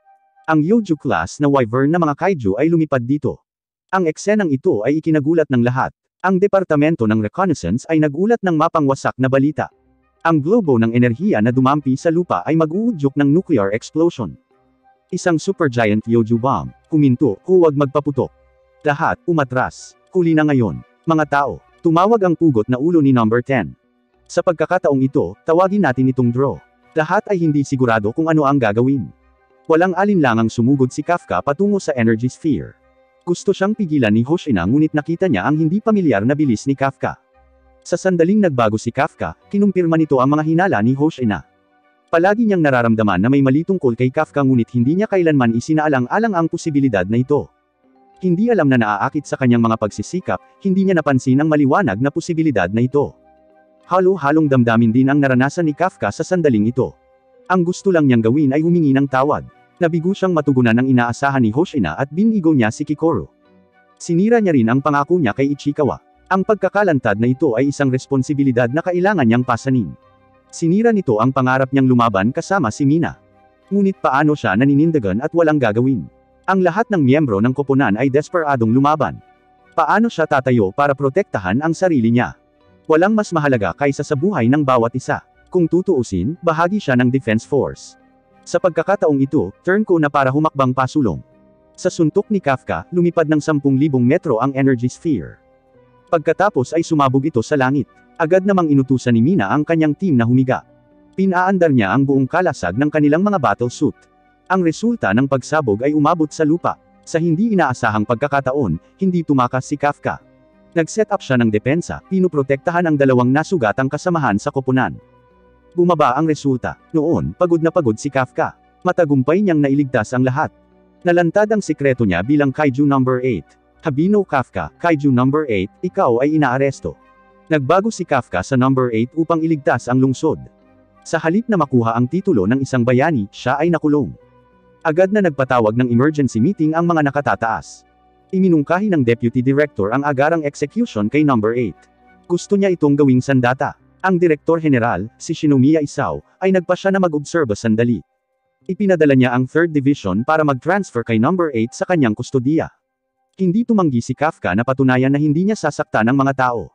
Ang Yoju class na wyvern na mga kaiju ay lumipad dito. Ang eksenang ito ay ikinagulat ng lahat. Ang Departamento ng Reconnaissance ay nagulat ng mapangwasak na balita. Ang globo ng enerhiya na dumampi sa lupa ay mag-uudyok ng nuclear explosion. Isang supergiant Yoju bomb, huminto, huwag magpaputok. Lahat, umatras. Huli na ngayon. Mga tao, tumawag ang pugot na ulo ni number 10. Sa pagkakataong ito, tawagin natin itong draw. Lahat ay hindi sigurado kung ano ang gagawin. Walang alinlangang sumugod si Kafka patungo sa energy sphere. Gusto siyang pigilan ni Hoshina ngunit nakita niya ang hindi pamilyar na bilis ni Kafka. Sa sandaling nagbago si Kafka, kinumpirma nito ang mga hinala ni Hoshina. Palagi niyang nararamdaman na may mali tungkol kay Kafka ngunit hindi niya kailanman isinaalang-alang ang posibilidad na ito. Hindi alam na naaakit sa kanyang mga pagsisikap, hindi niya napansin ang maliwanag na posibilidad na ito. Halo-halong damdamin din ang naranasan ni Kafka sa sandaling ito. Ang gusto lang niyang gawin ay humingi ng tawad. Nabigo siyang matugunan ang inaasahan ni Hoshina at binigo niya si Kikoru. Sinira niya rin ang pangako niya kay Ichikawa. Ang pagkakalantad na ito ay isang responsibilidad na kailangan niyang pasanin. Sinira nito ang pangarap niyang lumaban kasama si Mina. Ngunit paano siya naninindigan at walang gagawin? Ang lahat ng miyembro ng koponan ay desperadong lumaban. Paano siya tatayo para protektahan ang sarili niya? Walang mas mahalaga kaysa sa buhay ng bawat isa. Kung tutuusin, bahagi siya ng Defense Force. Sa pagkakataong ito, turn ko na para humakbang pasulong. Sa suntok ni Kafka, lumipad ng 10,000 metro ang energy sphere. Pagkatapos ay sumabog ito sa langit. Agad namang inutusan ni Mina ang kanyang team na humiga. Pinaandar niya ang buong kalasag ng kanilang mga battle suit. Ang resulta ng pagsabog ay umabot sa lupa. Sa hindi inaasahang pagkakataon, hindi tumakas si Kafka. Nag-set up siya ng depensa, pinuprotektahan ang dalawang nasugatang kasamahan sa koponan. Bumaba ang resulta. Noon, pagod na pagod si Kafka. Matagumpay niyang nailigtas ang lahat. Nalantad ang sikreto niya bilang Kaiju number 8. Habino Kafka, Kaiju number 8, ikaw ay inaaresto. Nagbago si Kafka sa number 8 upang iligtas ang lungsod. Sa halip na makuha ang titulo ng isang bayani, siya ay nakulong. Agad na nagpatawag ng emergency meeting ang mga nakatataas. Iminungkahi ng Deputy Director ang agarang execution kay number 8. Gusto niya itong gawing sandata. Ang Direktor General, si Shinomiya Isao, ay nagpasya na mag-obserba sandali. Ipinadala niya ang 3rd Division para mag-transfer kay number 8 sa kanyang kustodiya. Hindi tumanggi si Kafka na patunayan na hindi niya sasaktan ang mga tao.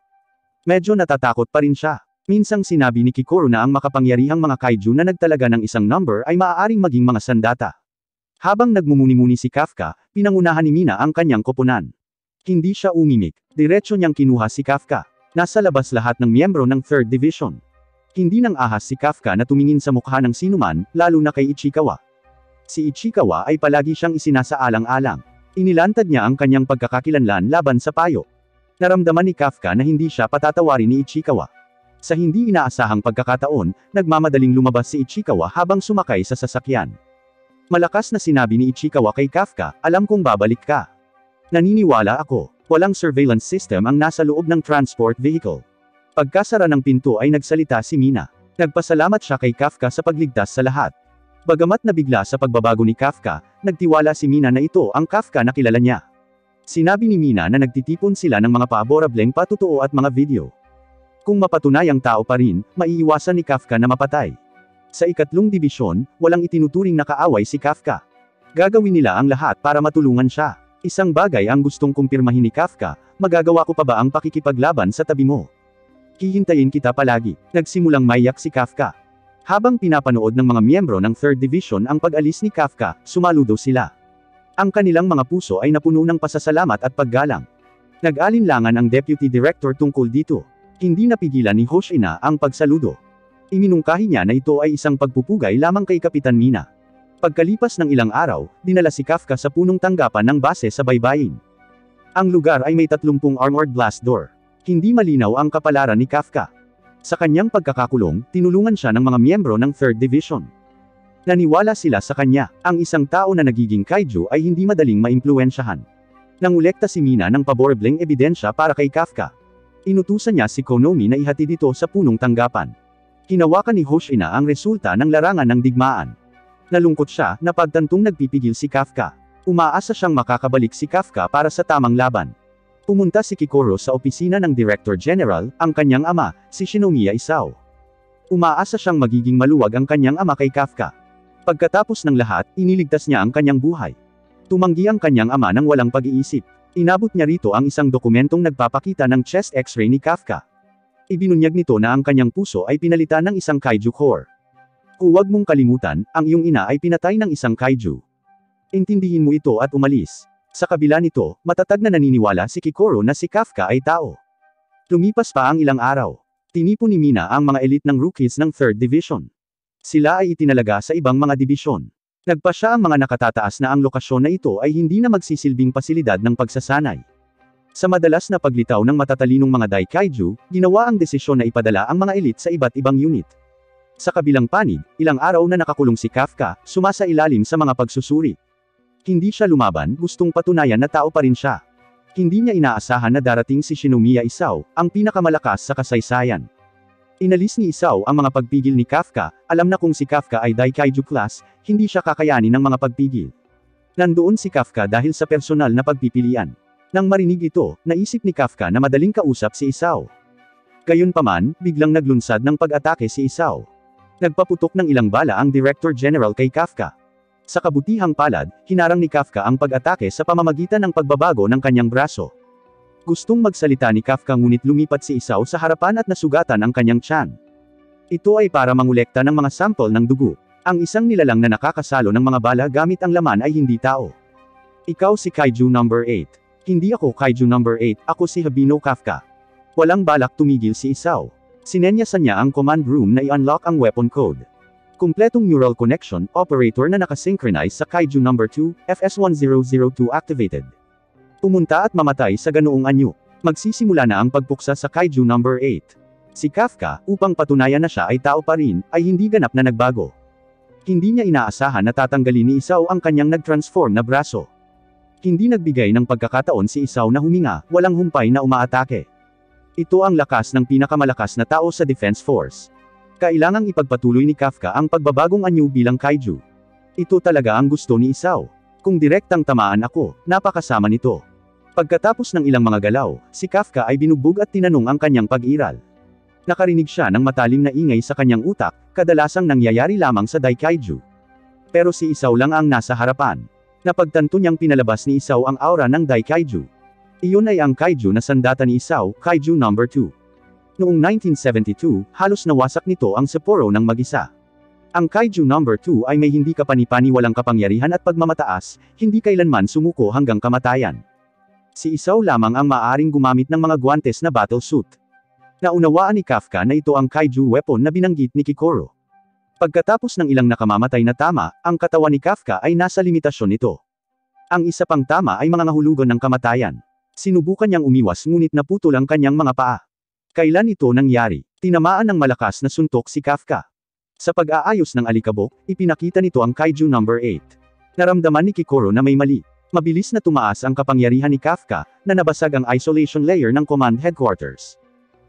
Medyo natatakot pa rin siya. Minsang sinabi ni Kikoru na ang makapangyarihang mga kaiju na nagtalaga ng isang number ay maaaring maging mga sandata. Habang nagmumuni-muni si Kafka, pinangunahan ni Mina ang kanyang koponan. Hindi siya umimik. Diretso niyang kinuha si Kafka. Nasa labas lahat ng miyembro ng 3rd Division. Hindi nang ahas si Kafka na tumingin sa mukha ng sinuman, lalo na kay Ichikawa. Si Ichikawa ay palagi siyang isinasaalang-alang. Inilantad niya ang kanyang pagkakakilanlan laban sa payo. Naramdaman ni Kafka na hindi siya patatawarin ni Ichikawa. Sa hindi inaasahang pagkakataon, nagmamadaling lumabas si Ichikawa habang sumakay sa sasakyan. Malakas na sinabi ni Ichikawa kay Kafka, alam kong babalik ka. Naniniwala ako. Walang surveillance system ang nasa loob ng transport vehicle. Pagkasara ng pinto ay nagsalita si Mina. Nagpasalamat siya kay Kafka sa pagligtas sa lahat. Bagamat nabigla sa pagbabago ni Kafka, nagtiwala si Mina na ito ang Kafka na kilala niya. Sinabi ni Mina na nagtitipon sila ng mga paaborableng patotoo at mga video. Kung mapatunayang tao pa rin, maiiwasan ni Kafka na mapatay. Sa 3rd Dibisyon, walang itinuturing na kaaway si Kafka. Gagawin nila ang lahat para matulungan siya. Isang bagay ang gustong kumpirmahin ni Kafka, magagawa ko pa ba ang pakikipaglaban sa tabi mo? Hihintayin kita palagi. Nagsimulang maiyak si Kafka. Habang pinapanood ng mga miyembro ng 3rd Division ang pag-alis ni Kafka, sumaludo sila. Ang kanilang mga puso ay napuno ng pasasalamat at paggalang. Nag-alinlangan ang Deputy Director tungkol dito. Hindi napigilan ni Hoshina ang pagsaludo. Iminungkahi niya na ito ay isang pagpupugay lamang kay Kapitan Mina. Pagkalipas ng ilang araw, dinala si Kafka sa punong tanggapan ng base sa baybayin. Ang lugar ay may 30 armored blast door. Hindi malinaw ang kapalaran ni Kafka. Sa kanyang pagkakakulong, tinulungan siya ng mga miyembro ng 3rd Division. Naniwala sila sa kanya. Ang isang tao na nagiging kaiju ay hindi madaling maimpluwensyahan. Nangolekta si Mina ng paborableng ebidensya para kay Kafka. Inutusan niya si Konomi na ihatid ito sa punong tanggapan. Hinawakan ni Hoshina ang resulta ng larangan ng digmaan. Nalungkot siya na pagtantong nagpipigil si Kafka. Umaasa siyang makakabalik si Kafka para sa tamang laban. Pumunta si Kikoru sa opisina ng Director General, ang kanyang ama, si Shinomiya Isao. Umaasa siyang magiging maluwag ang kanyang ama kay Kafka. Pagkatapos ng lahat, iniligtas niya ang kanyang buhay. Tumanggi ang kanyang ama nang walang pag-iisip. Inabot niya rito ang isang dokumentong nagpapakita ng chest x-ray ni Kafka. Ibinunyag nito na ang kanyang puso ay pinalitan ng isang kaiju core. Huwag mong kalimutan, ang iyong ina ay pinatay ng isang kaiju. Intindihin mo ito at umalis. Sa kabila nito, matatag na naniniwala si Kikoru na si Kafka ay tao. Lumipas pa ang ilang araw. Tinipon ni Mina ang mga elite ng rookies ng 3rd Division. Sila ay itinalaga sa ibang mga dibisyon. Nagpasya ang mga nakatataas na ang lokasyon na ito ay hindi na magsisilbing pasilidad ng pagsasanay. Sa madalas na paglitaw ng matatalinong mga Daikaiju, ginawa ang desisyon na ipadala ang mga elite sa iba't ibang unit. Sa kabilang panig, ilang araw na nakakulong si Kafka, sumasailalim sa mga pagsusuri. Hindi siya lumaban, gustong patunayan na tao pa rin siya. Hindi niya inaasahan na darating si Shinomiya Isao, ang pinakamalakas sa kasaysayan. Inalis ni Isao ang mga pagpigil ni Kafka, alam na kung si Kafka ay Daikaiju class, hindi siya kakayanin ng mga pagpigil. Nandoon si Kafka dahil sa personal na pagpipilian. Nang marinig ito, naisip ni Kafka na madaling kausap si Isao. Gayunpaman, biglang naglunsad ng pag-atake si Isao. Nagpaputok ng ilang bala ang Director General kay Kafka. Sa kabutihang palad, hinarang ni Kafka ang pag-atake sa pamamagitan ng pagbabago ng kanyang braso. Gustong magsalita ni Kafka ngunit lumipat si Isao sa harapan at nasugatan ang kanyang tiyan. Ito ay para mangolekta ng mga sample ng dugo. Ang isang nilalang na nakakasalo ng mga bala gamit ang laman ay hindi tao. Ikaw si Kaiju number 8. Hindi ako Kaiju number 8, ako si Habino Kafka. Walang balak tumigil si Isao. Sinenyasan niya ang command room na i-unlock ang weapon code. Kumpletong neural connection, operator na nakasynchronize sa Kaiju number 2, FS1002 activated. Pumunta at mamatay sa ganoong anyo. Magsisimula na ang pagpuksa sa Kaiju number 8. Si Kafka, upang patunayan na siya ay tao pa rin, ay hindi ganap na nagbago. Hindi niya inaasahan na tatanggalin ni Isao ang kanyang nag-transform na braso. Hindi nagbigay ng pagkakataon si Isao na huminga, walang humpay na umaatake. Ito ang lakas ng pinakamalakas na tao sa Defense Force. Kailangang ipagpatuloy ni Kafka ang pagbabagong anyo bilang Kaiju. Ito talaga ang gusto ni Isao. Kung direktang tamaan ako, napakasama nito. Pagkatapos ng ilang mga galaw, si Kafka ay binugbog at tinanong ang kanyang pag-iral. Nakarinig siya ng matalim na ingay sa kanyang utak, kadalasang nangyayari lamang sa Daikaiju. Pero si Isao lang ang nasa harapan. Napagtanto niyang pinalabas ni Isao ang aura ng Daikaiju. Iyon ay ang Kaiju na sandata ni Isao, Kaiju number 2. Noong 1972, halos nawasak nito ang Sapporo ng mag-isa. Ang Kaiju number 2 ay may hindi kapani-paniwalang kapangyarihan at pagmamataas, hindi kailanman sumuko hanggang kamatayan. Si Isao lamang ang maaaring gumamit ng mga guwantes na battle suit. Naunawaan ni Kafka na ito ang Kaiju weapon na binanggit ni Kikoro. Pagkatapos ng ilang nakamamatay na tama, ang katawan ni Kafka ay nasa limitasyon nito. Ang isa pang tama ay mga nahulugan ng kamatayan. Sinubukan niyang umiwas ngunit naputol ang kanyang mga paa. Kailan ito nangyari? Tinamaan ng malakas na suntok si Kafka. Sa pag-aayos ng alikabok, ipinakita nito ang Kaiju number 8. Naramdaman ni Kikoro na may mali. Mabilis na tumaas ang kapangyarihan ni Kafka, na nabasag ang isolation layer ng command headquarters.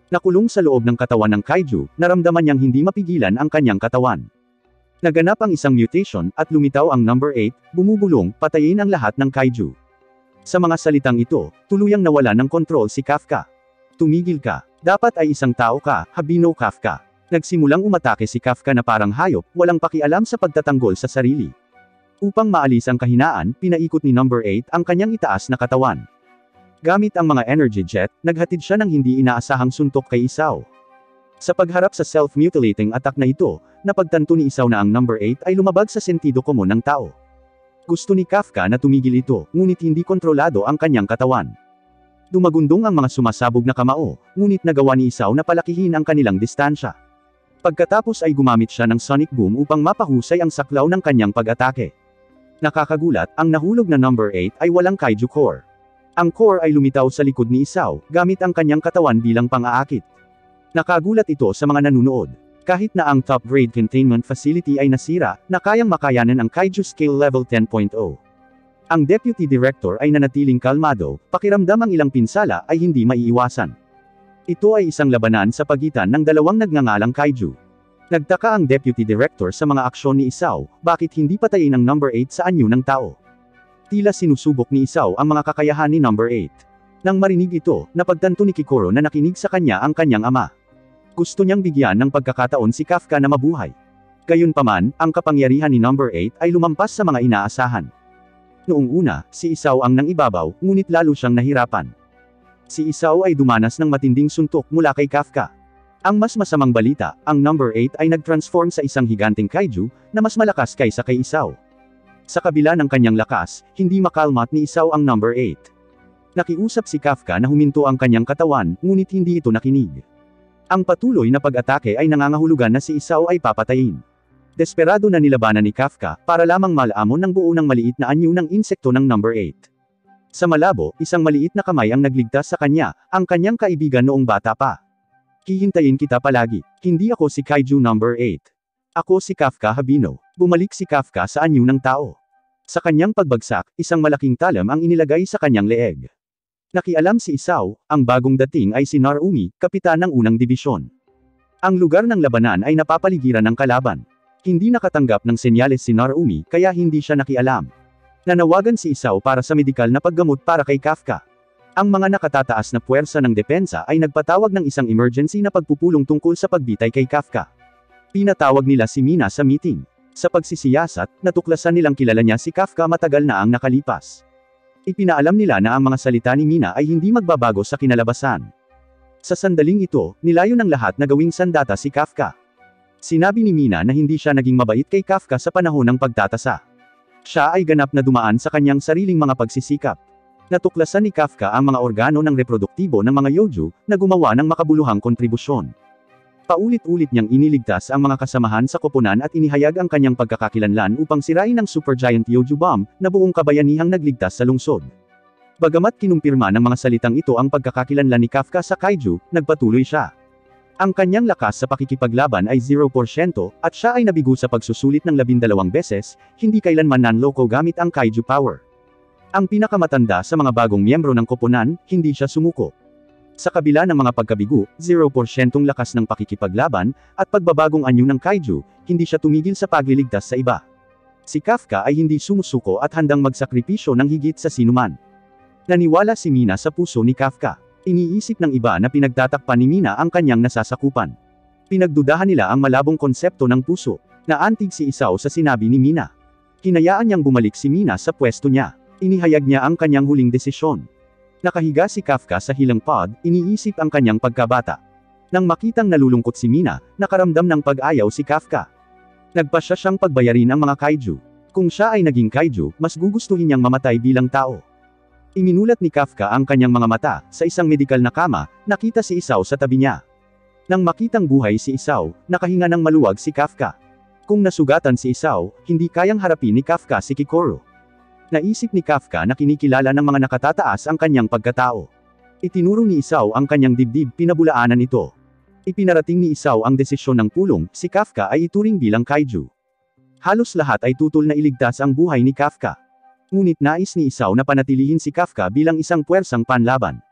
Nakulong sa loob ng katawan ng Kaiju, naramdaman niyang hindi mapigilan ang kanyang katawan. Naganap ang isang mutation, at lumitaw ang number 8, bumubulong, patayin ang lahat ng Kaiju. Sa mga salitang ito, tuluyang nawala ng kontrol si Kafka. Tumigil ka. Dapat ay isang tao ka, Habino Kafka. Nagsimulang umatake si Kafka na parang hayop, walang pakialam sa pagtatanggol sa sarili. Upang maalis ang kahinaan, pinaikot ni number 8 ang kanyang itaas na katawan. Gamit ang mga energy jet, naghatid siya ng hindi inaasahang suntok kay Isao. Sa pagharap sa self-mutilating attack na ito, napagtanto ni Isao na ang number 8 ay lumabag sa sentido komon ng tao. Gusto ni Kafka na tumigil ito, ngunit hindi kontrolado ang kanyang katawan. Dumagundong ang mga sumasabog na kamao, ngunit nagawa ni Isao na palakihin ang kanilang distansya. Pagkatapos ay gumamit siya ng sonic boom upang mapahusay ang saklaw ng kanyang pag-atake. Nakakagulat, ang nahulog na number 8 ay walang Kaiju core. Ang core ay lumitaw sa likod ni Isao, gamit ang kanyang katawan bilang pang-aakit. Nakagulat ito sa mga nanunood. Kahit na ang top-grade containment facility ay nasira, na kayang makayanan ang Kaiju Scale Level 10.0. Ang Deputy Director ay nanatiling kalmado, pakiramdam ang ilang pinsala ay hindi maiiwasan. Ito ay isang labanan sa pagitan ng dalawang nagngangalang Kaiju. Nagtaka ang Deputy Director sa mga aksyon ni Isao, bakit hindi patayin ang number 8 sa anyo ng tao. Tila sinusubok ni Isao ang mga kakayahan ni number 8. Nang marinig ito, napagtanto ni Kikoro na nakinig sa kanya ang kanyang ama. Gusto niyang bigyan ng pagkakataon si Kafka na mabuhay. Gayunpaman, ang kapangyarihan ni number 8 ay lumampas sa mga inaasahan. Noong una, si Isao ang nangibabaw, ngunit lalo siyang nahirapan. Si Isao ay dumanas ng matinding suntok mula kay Kafka. Ang mas masamang balita, ang number 8 ay nag-transform sa isang higanting Kaiju, na mas malakas kaysa kay Isao. Sa kabila ng kanyang lakas, hindi makalmat ni Isao ang number 8. Nakiusap si Kafka na huminto ang kanyang katawan, ngunit hindi ito nakinig. Ang patuloy na pag-atake ay nangangahulugan na si Isao ay papatayin. Desperado na nilabanan ni Kafka, para lamang malaamon ng buo ng maliit na anyo ng insekto ng number 8. Sa malabo, isang maliit na kamay ang nagligtas sa kanya, ang kanyang kaibigan noong bata pa. Hihintayin kita palagi. Hindi ako si Kaiju number 8. Ako si Kafka Habino. Bumalik si Kafka sa anyo ng tao. Sa kanyang pagbagsak, isang malaking talam ang inilagay sa kanyang leeg. Nakialam si Isao, ang bagong dating ay si Narumi, kapitan ng unang dibisyon. Ang lugar ng labanan ay napapaligiran ng kalaban. Hindi nakatanggap ng senyales si Narumi kaya hindi siya nakialam. Nanawagan si Isao para sa medikal na paggamot para kay Kafka. Ang mga nakatataas na puwersa ng depensa ay nagpatawag ng isang emergency na pagpupulong tungkol sa pagbitay kay Kafka. Pinatawag nila si Mina sa meeting. Sa pagsisiyasat, natuklasan nilang kilala niya si Kafka matagal na ang nakalipas. Ipinaalam nila na ang mga salita ni Mina ay hindi magbabago sa kinalabasan. Sa sandaling ito, nilayo ng lahat na gawing sandata si Kafka. Sinabi ni Mina na hindi siya naging mabait kay Kafka sa panahon ng pagtatasa. Siya ay ganap na dumaan sa kanyang sariling mga pagsisikap. Natuklasan ni Kafka ang mga organo ng reproduktibo ng mga Yoju, na gumawa ng makabuluhang kontribusyon. Paulit-ulit niyang iniligtas ang mga kasamahan sa koponan at inihayag ang kanyang pagkakakilanlan upang sirain ang supergiant Yoju bomb, na buong kabayanihang nagligtas sa lungsod. Bagamat kinumpirma ng mga salitang ito ang pagkakakilanlan ni Kafka sa kaiju, nagpatuloy siya. Ang kanyang lakas sa pakikipaglaban ay 0%, at siya ay nabigo sa pagsusulit ng 12 beses, hindi kailanman nanloko gamit ang kaiju power. Ang pinakamatanda sa mga bagong miyembro ng koponan, hindi siya sumuko. Sa kabila ng mga pagkabigo, 0% lakas ng pakikipaglaban, at pagbabagong anyo ng kaiju, hindi siya tumigil sa pagliligtas sa iba. Si Kafka ay hindi sumusuko at handang magsakripisyo ng higit sa sinuman. Naniwala si Mina sa puso ni Kafka. Iniisip ng iba na pinagtatakpan ni Mina ang kanyang nasasakupan. Pinagdudahan nila ang malabong konsepto ng puso. Naantig si Isao sa sinabi ni Mina. Hinayaan niyang bumalik si Mina sa pwesto niya. Inihayag niya ang kanyang huling desisyon. Nakahiga si Kafka sa hilang pod, iniisip ang kanyang pagkabata. Nang makitang nalulungkot si Mina, nakaramdam ng pag-ayaw si Kafka. Nagpasya siyang pagbayarin ang mga kaiju. Kung siya ay naging kaiju, mas gugustuhin niyang mamatay bilang tao. Iminulat ni Kafka ang kanyang mga mata, sa isang medikal na kama, nakita si Isao sa tabi niya. Nang makitang buhay si Isao, nakahinga ng maluwag si Kafka. Kung nasugatan si Isao, hindi kayang harapin ni Kafka si Kikoro. Naisip ni Kafka na kinikilala ng mga nakatataas ang kanyang pagkatao. Itinuro ni Isao ang kanyang dibdib, pinabulaanan ito. Ipinarating ni Isao ang desisyon ng pulong, si Kafka ay ituring bilang kaiju. Halos lahat ay tutol na iligtas ang buhay ni Kafka. Ngunit nais ni Isao na panatilihin si Kafka bilang isang puwersang panlaban.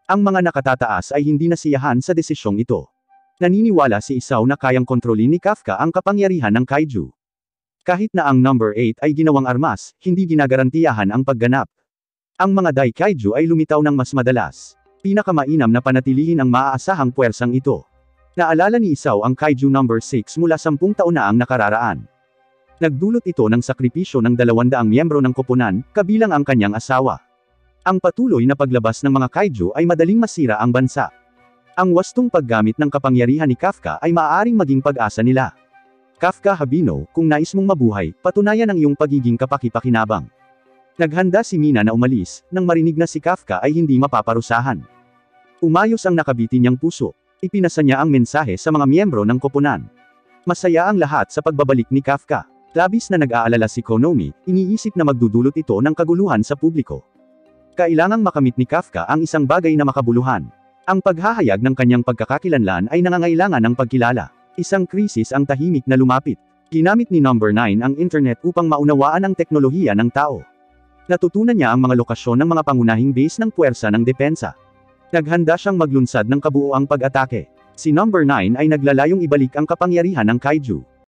Ang mga nakatataas ay hindi nasiyahan sa desisyong ito. Naniniwala si Isao na kayang kontrolin ni Kafka ang kapangyarihan ng kaiju. Kahit na ang number 8 ay ginawang armas, hindi ginagarantiyahan ang pagganap. Ang mga Daikaiju ay lumitaw ng mas madalas. Pinakamainam na panatilihin ang maaasahang puwersang ito. Naalala ni Isao ang Kaiju number 6 mula 10 taon na ang nakararaan. Nagdulot ito ng sakripisyo ng 200 miyembro ng koponan, kabilang ang kanyang asawa. Ang patuloy na paglabas ng mga Kaiju ay madaling masira ang bansa. Ang wastong paggamit ng kapangyarihan ni Kafka ay maaaring maging pag-asa nila. Kafka Habino, kung nais mong mabuhay, patunayan ang iyong pagiging kapaki-pakinabang. Naghanda si Mina na umalis, nang marinig na si Kafka ay hindi mapaparusahan. Umayos ang nakabiti niyang puso. Ipinasa niya ang mensahe sa mga miyembro ng koponan. Masaya ang lahat sa pagbabalik ni Kafka. Labis na nag-aalala si Konomi, iniisip na magdudulot ito ng kaguluhan sa publiko. Kailangang makamit ni Kafka ang isang bagay na makabuluhan. Ang paghahayag ng kanyang pagkakakilanlan ay nangangailangan ng pagkilala. Isang krisis ang tahimik na lumapit. Ginamit ni number 9 ang internet upang maunawaan ang teknolohiya ng tao. Natutunan niya ang mga lokasyon ng mga pangunahing base ng puwersa ng depensa. Naghanda siyang maglunsad ng kabuoang pag-atake. Si number 9 ay naglalayong ibalik ang kapangyarihan ng kaiju.